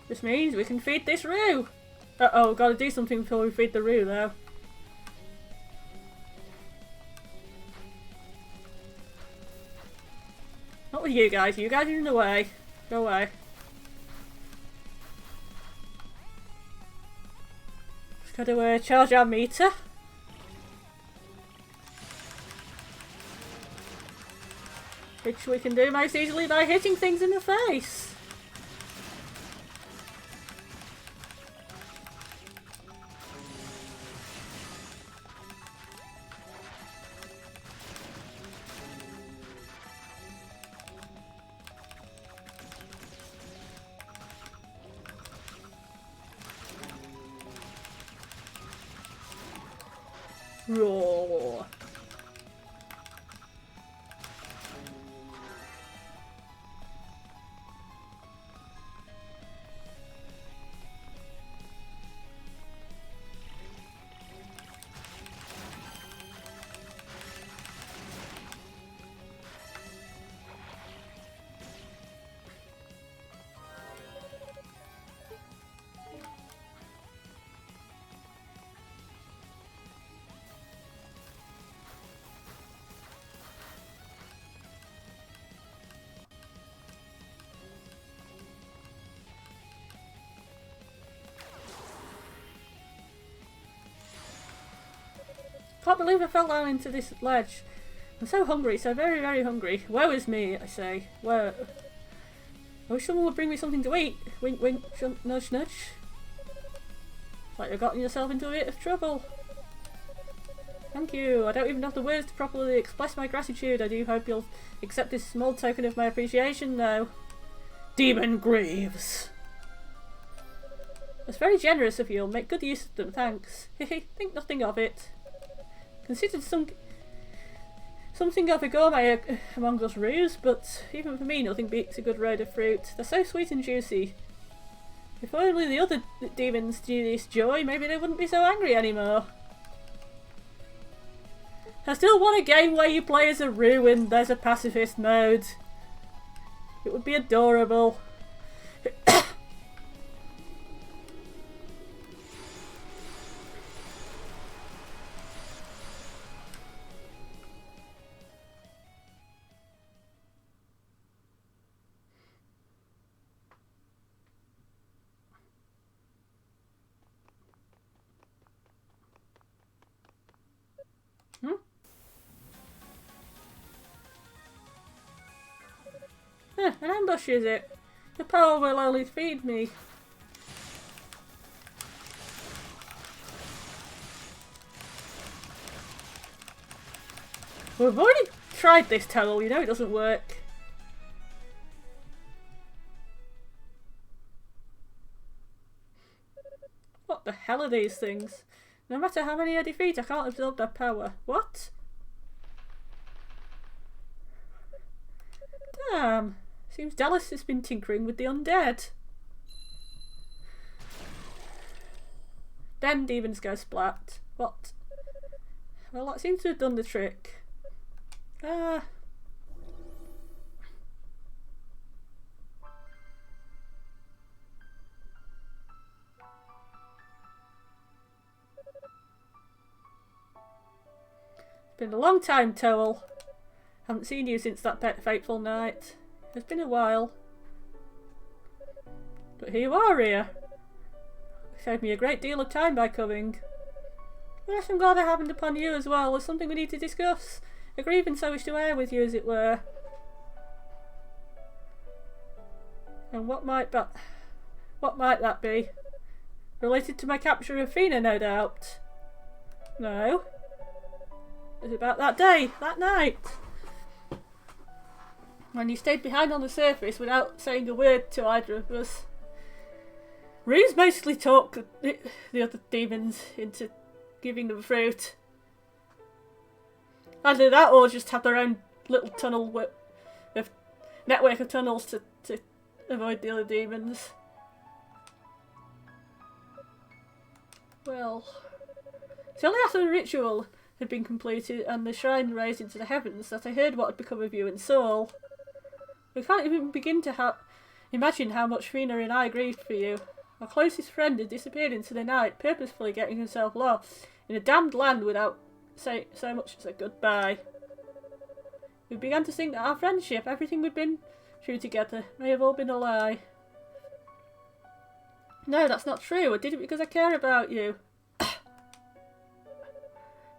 This means we can feed this Roo. Uh-oh, gotta do something before we feed the Roo though. Not with you guys are in the way. Go away. Just gotta charge our meter. Which we can do most easily by hitting things in the face. Roar. Can't believe I fell down into this ledge. I'm so hungry, so very, very hungry. Woe is me, I say. Where? I wish someone would bring me something to eat. Wink, wink, nudge, nudge. Like you've gotten yourself into a bit of trouble. Thank you. I don't even have the words to properly express my gratitude. I do hope you'll accept this small token of my appreciation, though. Demon Greaves. That's very generous of you. I'll make good use of them, thanks. Hehe, think nothing of it. Considered something of a gourmet among us Roos, but even for me nothing beats a good road of fruit. They're so sweet and juicy. If only the other demons knew this joy, maybe they wouldn't be so angry anymore. I still want a game where you play as a Rue and there's a pacifist mode. It would be adorable. An ambush, is it? The power will only feed me. We've already tried this tunnel, you know it doesn't work. What the hell are these things? No matter how many I defeat, I can't absorb their power. What? Damn. Seems Dallas has been tinkering with the undead. Then demons go splat. What? Well, that seems to have done the trick. Ah. It's been a long time, Toel. Haven't seen you since that fateful night. It's been a while. But here you are, Rhea. You saved me a great deal of time by coming. Yes, I'm glad it happened upon you as well. There's something we need to discuss. A grievance I wish to air with you, as it were. And what might that be? Related to my capture of Fina, no doubt. No. It's about that day, that night. When you stayed behind on the surface without saying a word to either of us. Rue's mostly talked the other demons into giving them fruit. Either that or just have their own little tunnel of network of tunnels to avoid the other demons. Well, it's only after the ritual had been completed and the shrine raised into the heavens that I heard what had become of you and Saul. We can't even begin to imagine how much Fina and I grieved for you. Our closest friend had disappeared into the night, purposefully getting himself lost in a damned land without so much as a goodbye. We began to think that our friendship, everything we'd been through together, may have all been a lie. No, that's not true. I did it because I care about you.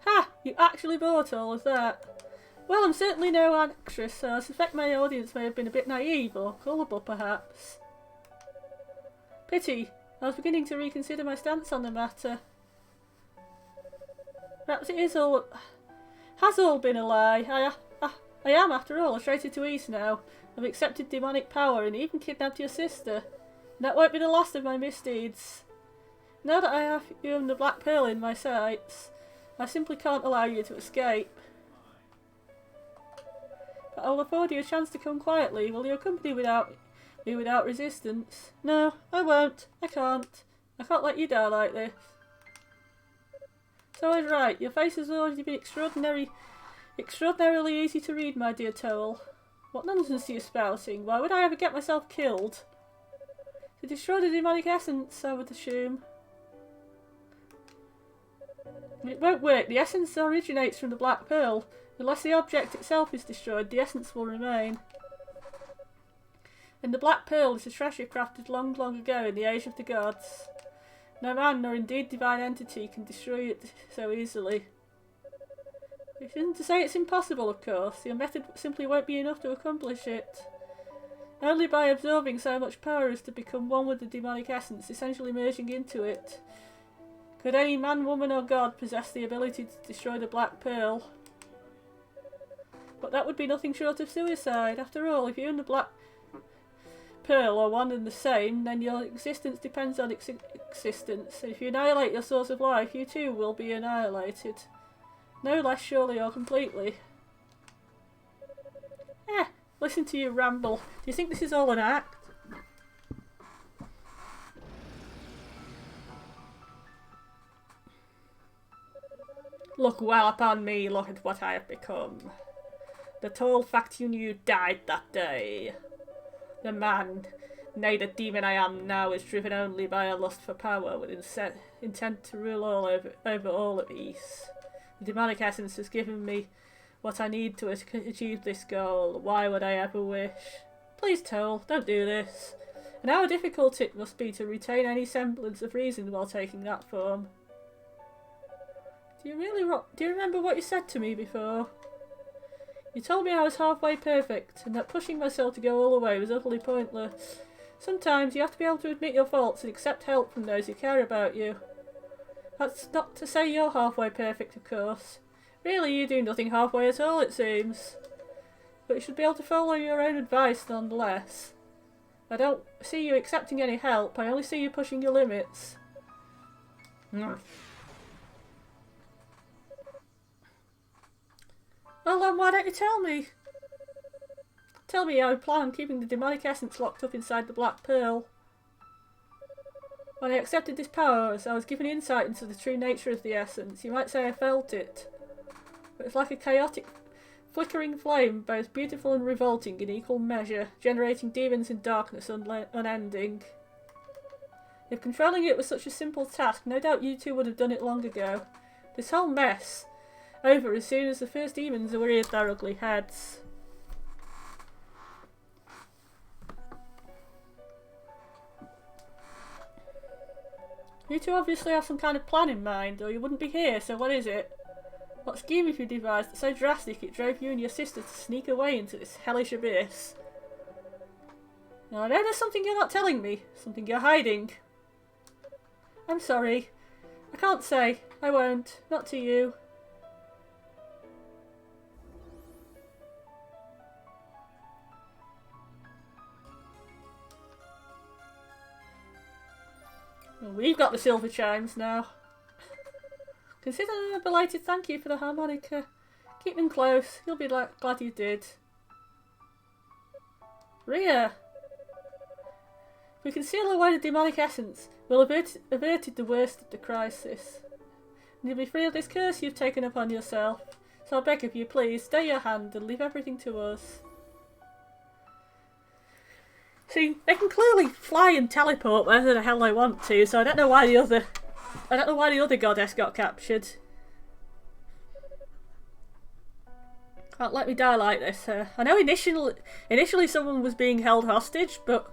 Ha! You actually bought all of that. Well, I'm certainly no actress, so I suspect my audience may have been a bit naive or gullible, perhaps. Pity. I was beginning to reconsider my stance on the matter. Perhaps it has all been a lie. I am, after all, a traitor to East now. I've accepted demonic power and even kidnapped your sister. And that won't be the last of my misdeeds. Now that I have you and the Black Pearl in my sights, I simply can't allow you to escape. But I'll afford you a chance to come quietly. Will you accompany me without resistance? No, I won't. I can't. I can't let you die like this. So I was right. Your face has already been extraordinarily easy to read, my dear Toel. What nonsense are you spouting? Why would I ever get myself killed? To destroy the demonic essence, I would assume. It won't work. The essence originates from the Black Pearl. Unless the object itself is destroyed, the essence will remain. And the Black Pearl is a treasure crafted long, long ago in the age of the gods. No man, nor indeed divine entity, can destroy it so easily. Which isn't to say it's impossible, of course. Your method simply won't be enough to accomplish it. Only by absorbing so much power as to become one with the demonic essence, essentially merging into it, could any man, woman or god possess the ability to destroy the Black Pearl. But that would be nothing short of suicide. After all, if you and the Black Pearl are one and the same, then your existence depends on its existence. If you annihilate your source of life, you too will be annihilated. No less surely or completely. Listen to you ramble. Do you think this is all an act? Look well upon me, look at what I have become. The tall fact you knew died that day. The man, nay the demon I am now, is driven only by a lust for power with intent to rule over all of East. The demonic essence has given me what I need to achieve this goal. Why would I ever wish? Please, Toll, don't do this. And how difficult it must be to retain any semblance of reason while taking that form. Do you remember what you said to me before? You told me I was halfway perfect, and that pushing myself to go all the way was utterly pointless. Sometimes you have to be able to admit your faults and accept help from those who care about you. That's not to say you're halfway perfect, of course. Really, you do nothing halfway at all, it seems. But you should be able to follow your own advice nonetheless. I don't see you accepting any help, I only see you pushing your limits. Well then, why don't you tell me? Tell me how you plan on keeping the demonic essence locked up inside the Black Pearl. When I accepted this power, I was given insight into the true nature of the essence. You might say I felt it. But it's like a chaotic, flickering flame, both beautiful and revolting in equal measure, generating demons and darkness unending. If controlling it was such a simple task, no doubt you two would have done it long ago. This whole mess over as soon as the first demons reared their ugly heads. You two obviously have some kind of plan in mind, or you wouldn't be here, so what is it? What scheme have you devised that's so drastic it drove you and your sister to sneak away into this hellish abyss? Now I know there's something you're not telling me, something you're hiding. I'm sorry. I can't say. I won't. Not to you. Well, we've got the silver chimes now. Consider them a belated thank you for the harmonica. Keep them close. You'll be glad you did. Rhea! If we conceal away the demonic essence, we'll have averted the worst of the crisis. And you'll be free of this curse you've taken upon yourself. So I beg of you, please, stay your hand and leave everything to us. See, they can clearly fly and teleport wherever the hell they want to, so I don't know why the other goddess got captured. Can't let me die like this. I know initially someone was being held hostage, but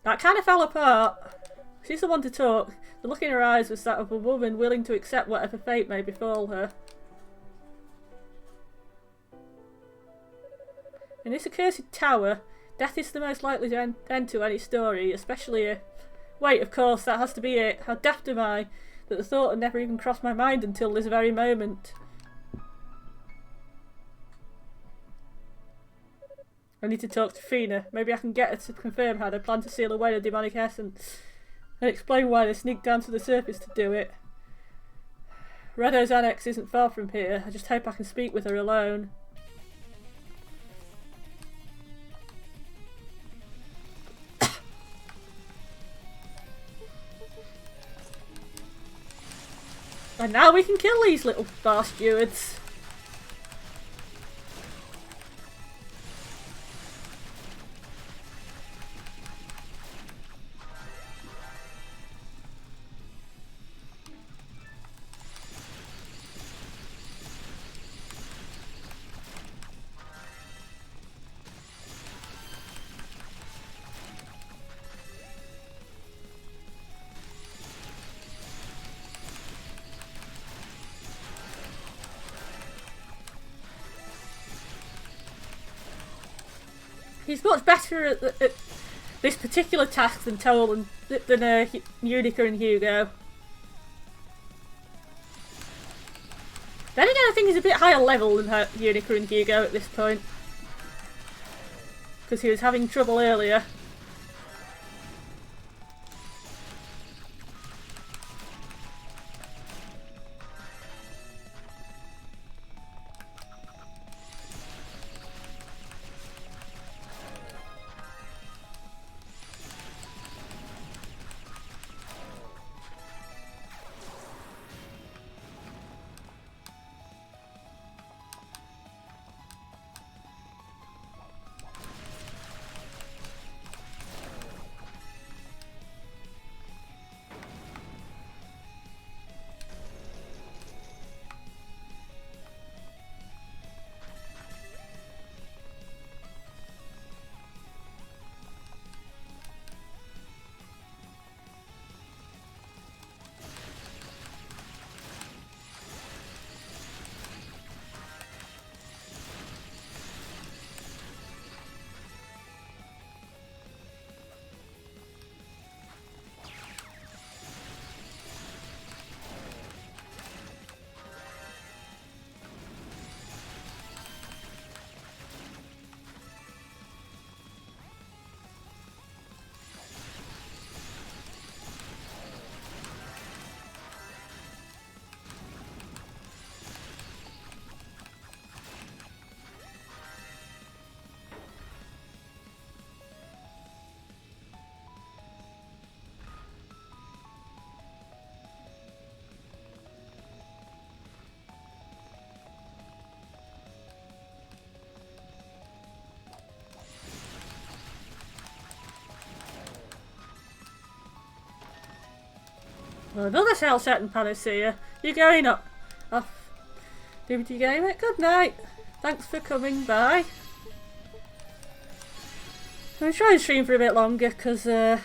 that kind of fell apart. She's the one to talk. The look in her eyes was that of a woman willing to accept whatever fate may befall her. In this accursed tower, death is the most likely to end to any story, especially if... Wait, of course, that has to be it. How daft am I, that the thought had never even crossed my mind until this very moment. I need to talk to Fina. Maybe I can get her to confirm how they plan to seal away the demonic essence, and explain why they sneaked down to the surface to do it. Redo's annex isn't far from here. I just hope I can speak with her alone. And now we can kill these little bar stewards. He's much better at this particular task than Toll and Unica and Hugo. Then again, I think he's a bit higher level than Unica and Hugo at this point, because he was having trouble earlier. Well, another cell setting panacea. You're going up. Off. DVD Gamer, good night. Thanks for coming by. I'm trying to stream for a bit longer because I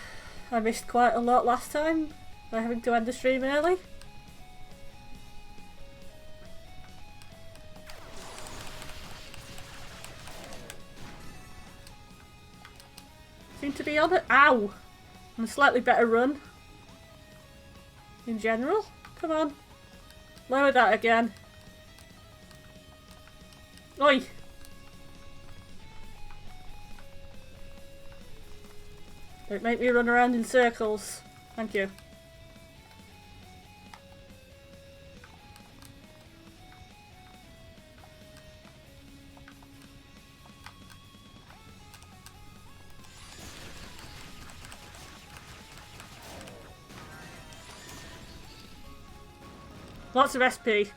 missed quite a lot last time by having to end the stream early. Seem to be on it. Ow! On a slightly better run. In general. Come on. Lower that again. Oi! Don't make me run around in circles. Thank you. Lots of SP.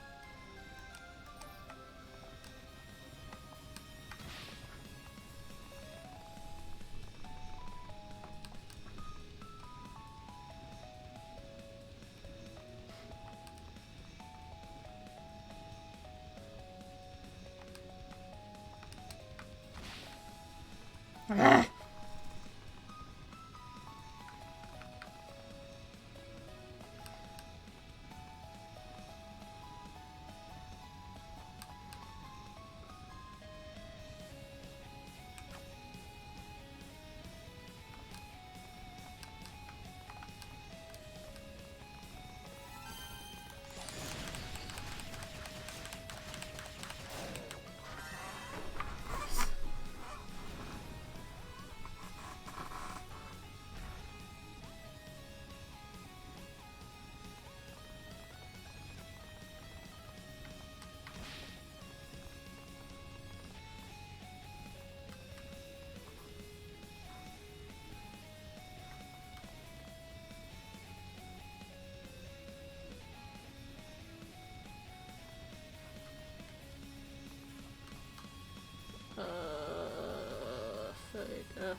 There you go.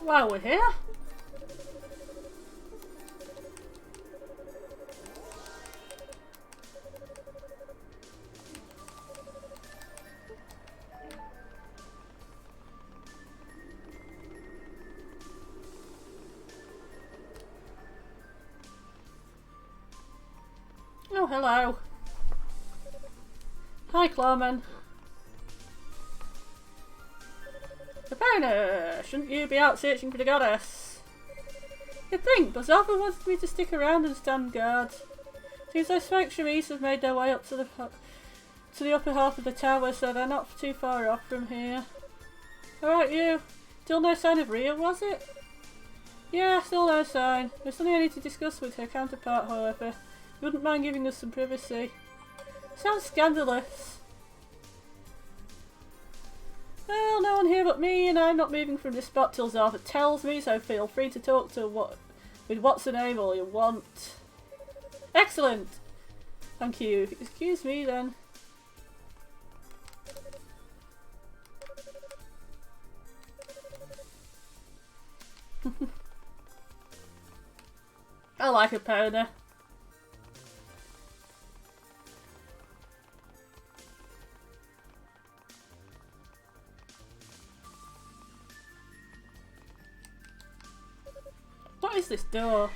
While we're here. Oh, hello. Hi, Clawman. Epona, shouldn't you be out searching for the goddess? You'd think, but Zelda wants me to stick around and stand guard. Seems those smoke shamis have made their way up to the upper half of the tower, so they're not too far off from here. Alright, you. Still no sign of Rhea, was it? Yeah, still no sign. There's something I need to discuss with her counterpart, however. You wouldn't mind giving us some privacy. Sounds scandalous. Well, no one here but me, and I'm not moving from this spot till Zarva tells me, so feel free to talk to with what's her name all you want. Excellent! Thank you. Excuse me then. I like Epona. What is this door?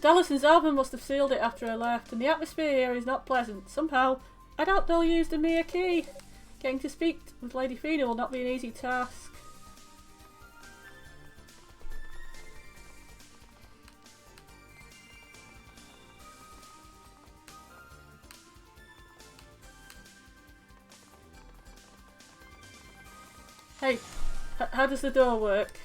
Dallas and Zalvin must have sealed it after I left, and the atmosphere here is not pleasant. Somehow, I doubt they'll use the mere key. Getting to speak with Lady Fina will not be an easy task. Hey, how does the door work?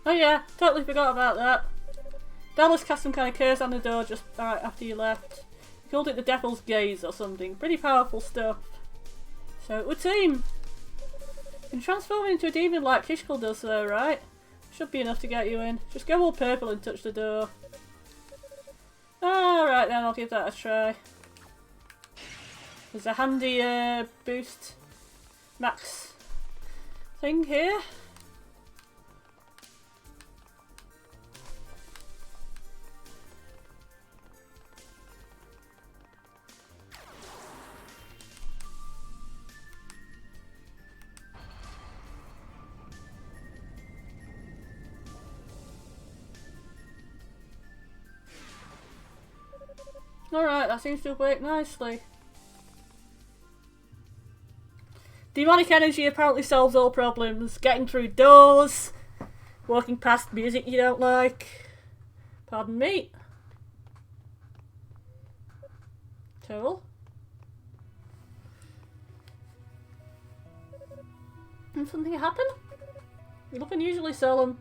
Oh yeah, totally forgot about that. Dallas cast some kind of curse on the door just right after you left. He called it the Devil's Gaze or something. Pretty powerful stuff. So it would seem. You can transform into a demon like Kishkul does though, right? Should be enough to get you in. Just go all purple and touch the door. Alright then, I'll give that a try. There's a handy boost max thing here. Alright, that seems to have worked nicely. Demonic energy apparently solves all problems. Getting through doors, walking past music you don't like. Pardon me. Tool. Did something happen? You look unusually solemn.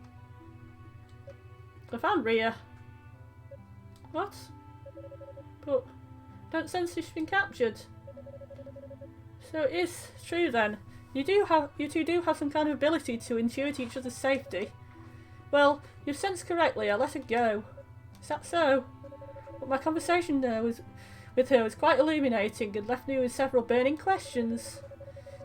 I found Rhea. What? But don't sense she's been captured. So it is true then. You two do have some kind of ability to intuit each other's safety. Well, you've sensed correctly. I let her go. Is that so? But my conversation there with her was quite illuminating and left me with several burning questions.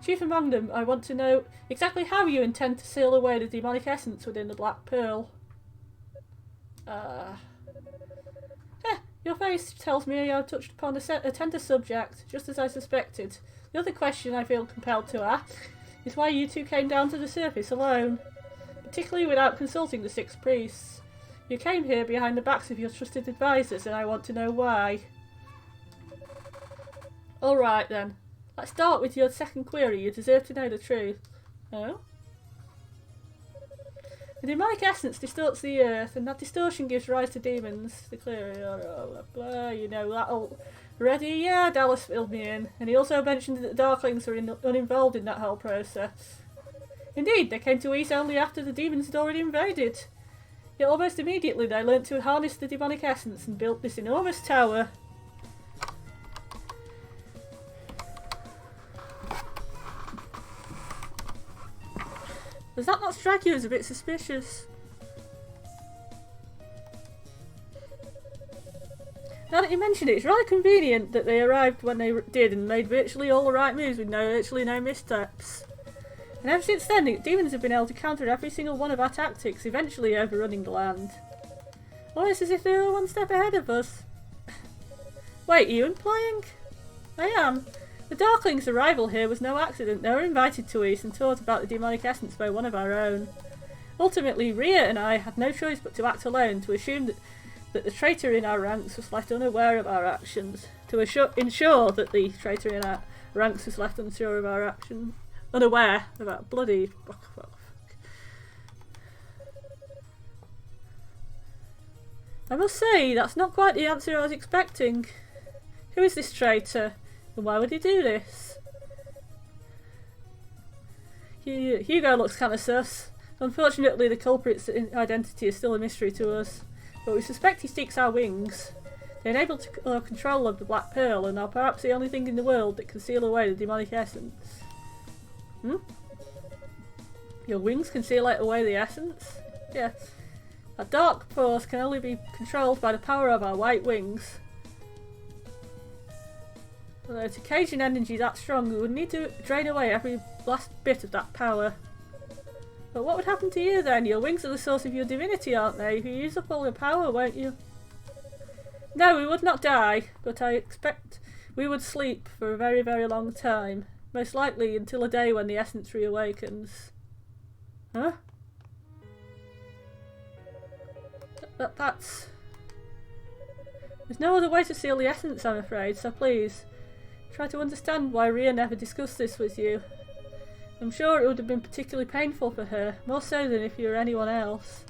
Chief among them, I want to know exactly how you intend to seal away the demonic essence within the Black Pearl. Your face tells me you have touched upon a tender subject, just as I suspected. The other question I feel compelled to ask is why you two came down to the surface alone, particularly without consulting the six priests. You came here behind the backs of your trusted advisors, and I want to know why. Alright then, let's start with your second query. You deserve to know the truth. Oh? The demonic essence distorts the earth, and that distortion gives rise to demons. The clear, blah, blah, blah. You know that already? Yeah, Dallas filled me in. And he also mentioned that the Darklings were uninvolved in that whole process. Indeed, they came to East only after the demons had already invaded. Yet almost immediately they learnt to harness the demonic essence and built this enormous tower. Does that not strike you as a bit suspicious? Now that you mention it, it's rather convenient that they arrived when they did and made virtually all the right moves with virtually no missteps. And ever since then, the demons have been able to counter every single one of our tactics, eventually overrunning the land. Almost as if they were one step ahead of us. Wait, are you implying? I am. The Darklings' arrival here was no accident. They were invited to East and taught about the demonic essence by one of our own. Ultimately, Rhea and I had no choice but to act alone, to assume that the traitor in our ranks was left unaware of our actions. To ensure that the traitor in our ranks was left unsure of our actions. Unaware of our bloody... fuck. I must say, that's not quite the answer I was expecting. Who is this traitor? And why would he do this? Hugo looks kind of sus. Unfortunately, the culprit's identity is still a mystery to us. But we suspect he seeks our wings. They enable control of the Black Pearl and are perhaps the only thing in the world that can seal away the demonic essence. Hmm? Your wings can seal away the essence? Yeah. A dark force can only be controlled by the power of our white wings. Although to cage an energy that strong, we would need to drain away every last bit of that power. But what would happen to you then? Your wings are the source of your divinity, aren't they? If you use up all your power, won't you? No, we would not die, but I expect we would sleep for a very, very long time. Most likely until a day when the essence reawakens. Huh? That's... There's no other way to seal the essence, I'm afraid, so please, try to understand why Rhea never discussed this with you. I'm sure it would have been particularly painful for her, more so than if you were anyone else.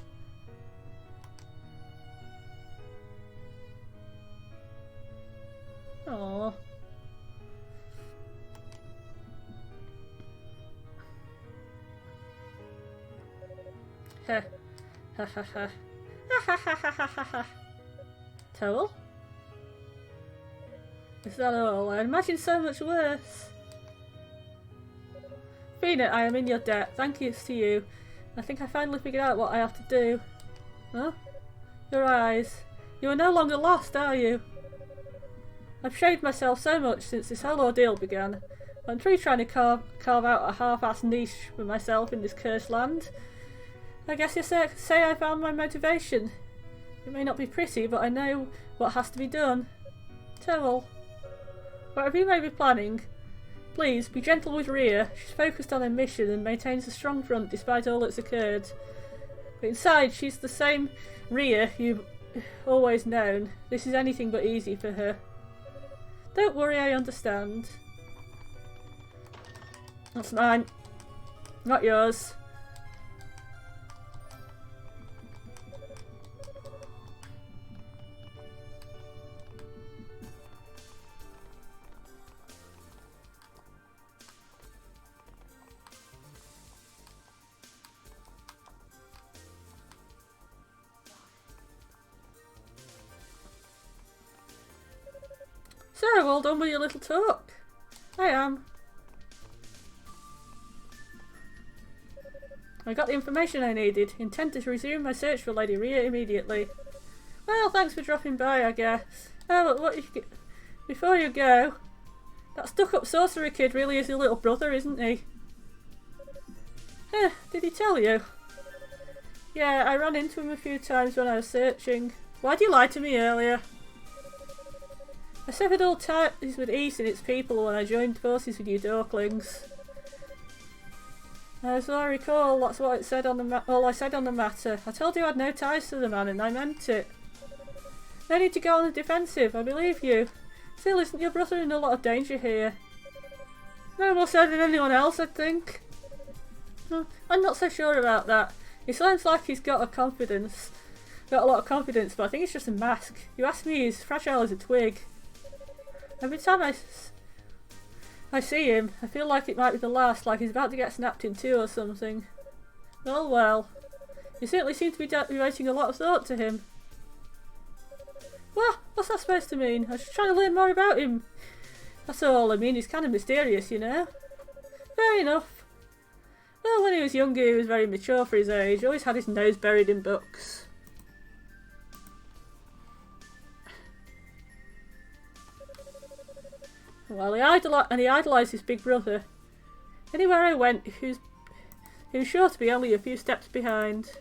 Aww. Ha ha ha ha. Ha ha ha ha ha ha. Towel? Is that all? I imagine so much worse. Fina, I am in your debt. Thank you to you. I think I finally figured out what I have to do. Huh? Your eyes. You are no longer lost, are you? I've shaved myself so much since this whole ordeal began. I'm trying to carve out a half-assed niche for myself in this cursed land. I guess you say I found my motivation. It may not be pretty, but I know what has to be done. Towel. Whatever you may be planning, please be gentle with Rhea. She's focused on her mission and maintains a strong front despite all that's occurred. But inside, she's the same Rhea you've always known. This is anything but easy for her. Don't worry, I understand. That's mine. Not yours. So, all done with your little talk? I am. I got the information I needed. Intend to resume my search for Lady Rhea immediately. Well, thanks for dropping by, I guess. Oh, but before you go, that stuck-up sorcerer kid really is your little brother, isn't he? Did he tell you? Yeah, I ran into him a few times when I was searching. Why'd you lie to me earlier? I severed all ties with East and its people when I joined forces with you Dorklings. As I recall, that's what it said on all I said on the matter. I told you I had no ties to the man, and I meant it. No need to go on the defensive, I believe you. Still, isn't your brother in a lot of danger here? No more so than anyone else, I think. I'm not so sure about that. He sounds like he's got a lot of confidence, but I think it's just a mask. You ask me, he's fragile as a twig. Every time I see him, I feel like it might be the last, like he's about to get snapped in two or something. Oh well. You certainly seem to be devoting a lot of thought to him. What? What's that supposed to mean? I was just trying to learn more about him. That's all. I mean, he's kind of mysterious, you know? Fair enough. Well, when he was younger, he was very mature for his age. Always had his nose buried in books. Well, he idolised his big brother. Anywhere I went, he was sure to be only a few steps behind.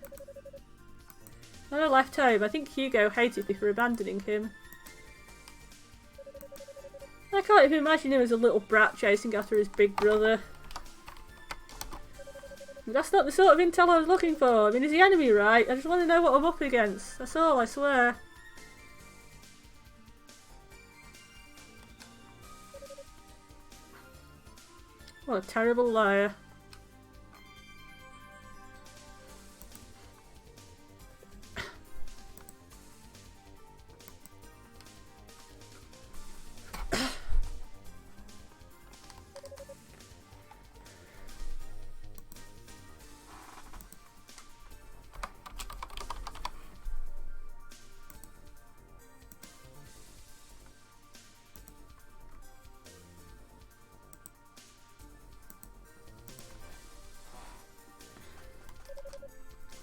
When I left home, I think Hugo hated me for abandoning him. I can't even imagine him as a little brat chasing after his big brother. That's not the sort of intel I was looking for. I mean, he's the enemy, right? I just want to know what I'm up against. That's all, I swear. What a terrible liar.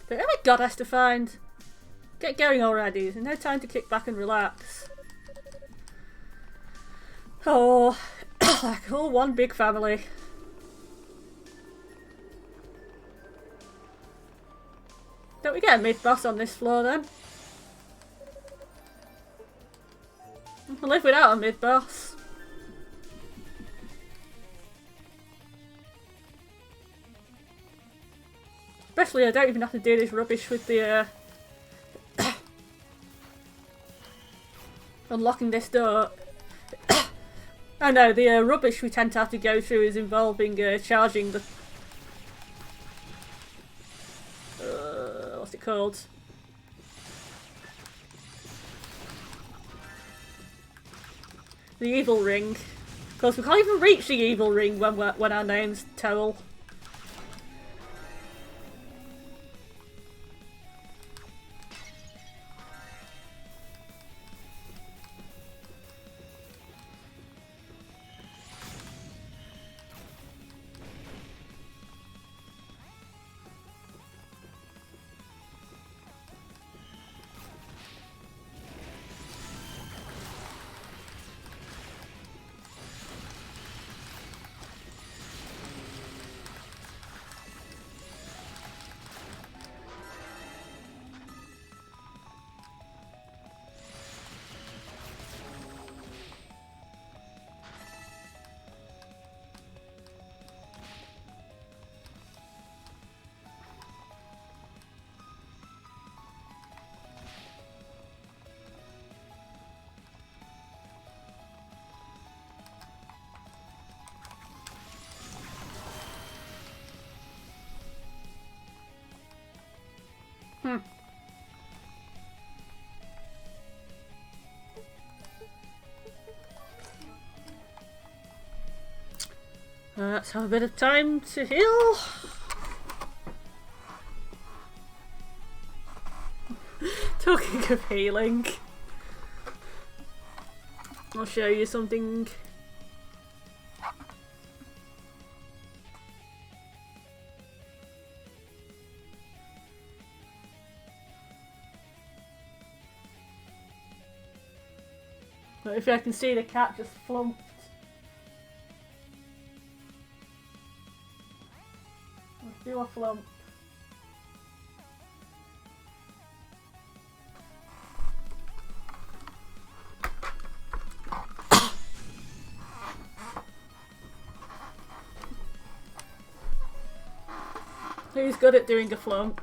But oh my god, has to find. Get going already. There's no time to kick back and relax. Oh, like all one big family. Don't we get a mid-boss on this floor then? I'll live without a mid-boss. Especially I don't even have to do this rubbish with the unlocking this door. I know, the rubbish we tend to have to go through is involving charging the... what's it called? The evil ring. Of course, we can't even reach the evil ring when our name's Terrell. Let's have a bit of time to heal. Talking of healing, I'll show you something. If I can see, the cat just flumped. Let's do a flump. Who's good at doing a flump?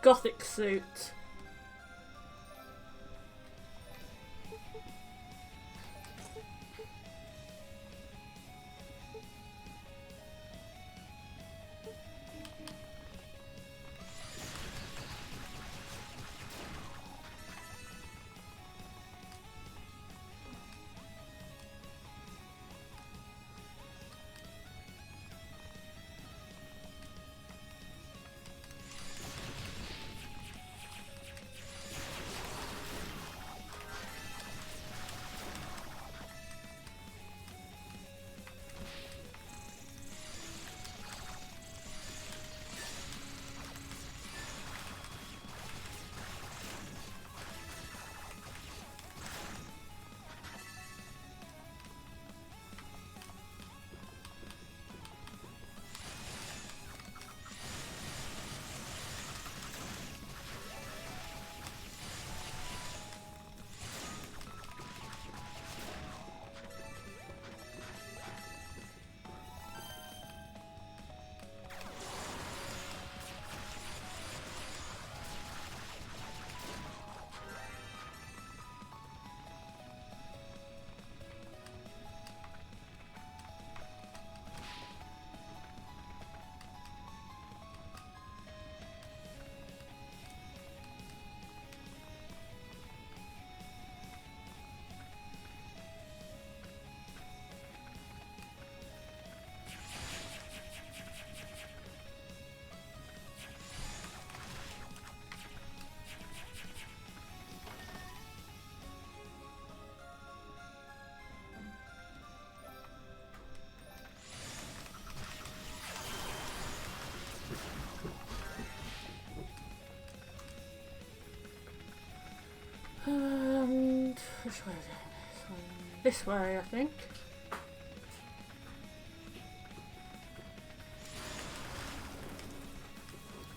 Gothic suit. Which way is it? This way, I think.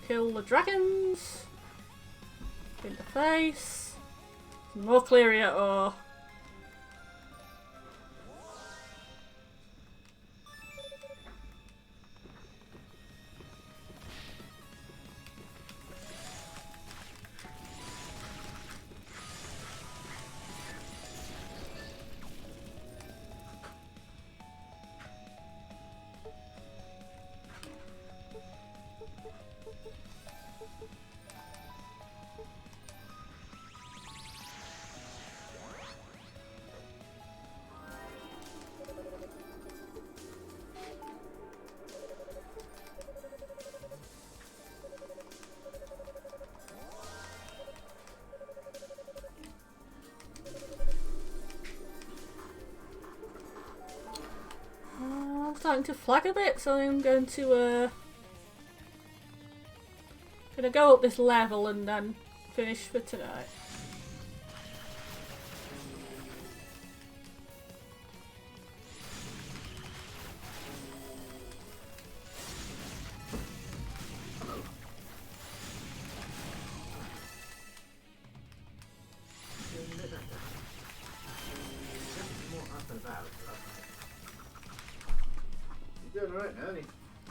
Kill the dragons. In the face. More clear ore. Starting to flag a bit, so I'm going to gonna go up this level and then finish for tonight.
Doing alright now, aren't you?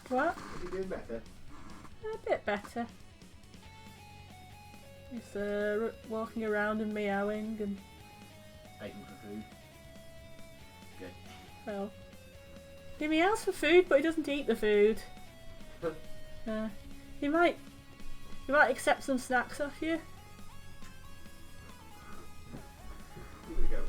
What?
Is he doing better?
A bit better. He's walking around and meowing and...
Begging for food. Good.
Well... He meows for food, but he doesn't eat the food. He might accept some snacks off you.
Here we go.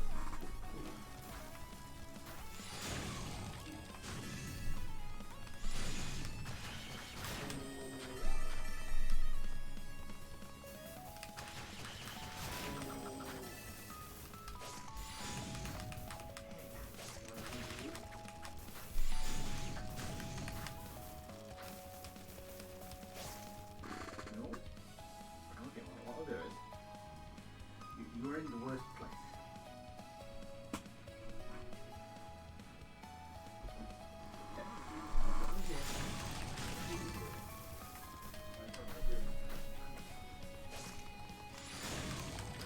You're in the worst place.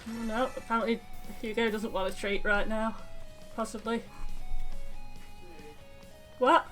Oh, no, apparently Hugo doesn't want a treat right now. Possibly. What?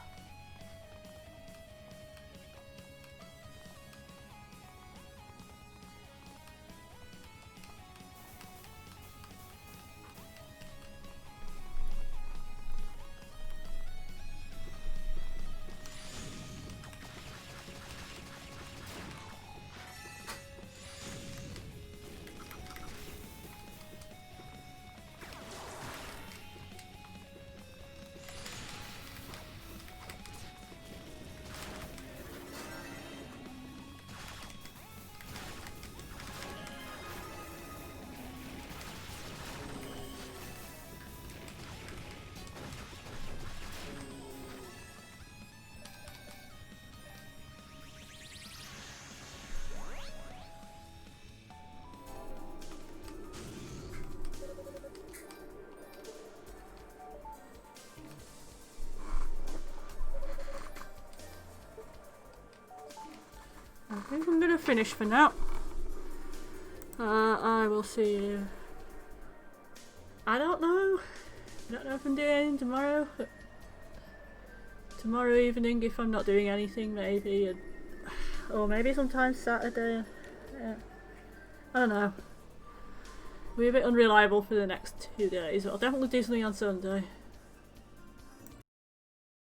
I think I'm gonna finish for now. I will see you. I don't know. I don't know if I'm doing anything tomorrow. Tomorrow evening, if I'm not doing anything, maybe, or maybe sometime Saturday. Yeah. I don't know. We're a bit unreliable for the next 2 days. I'll definitely do something on Sunday.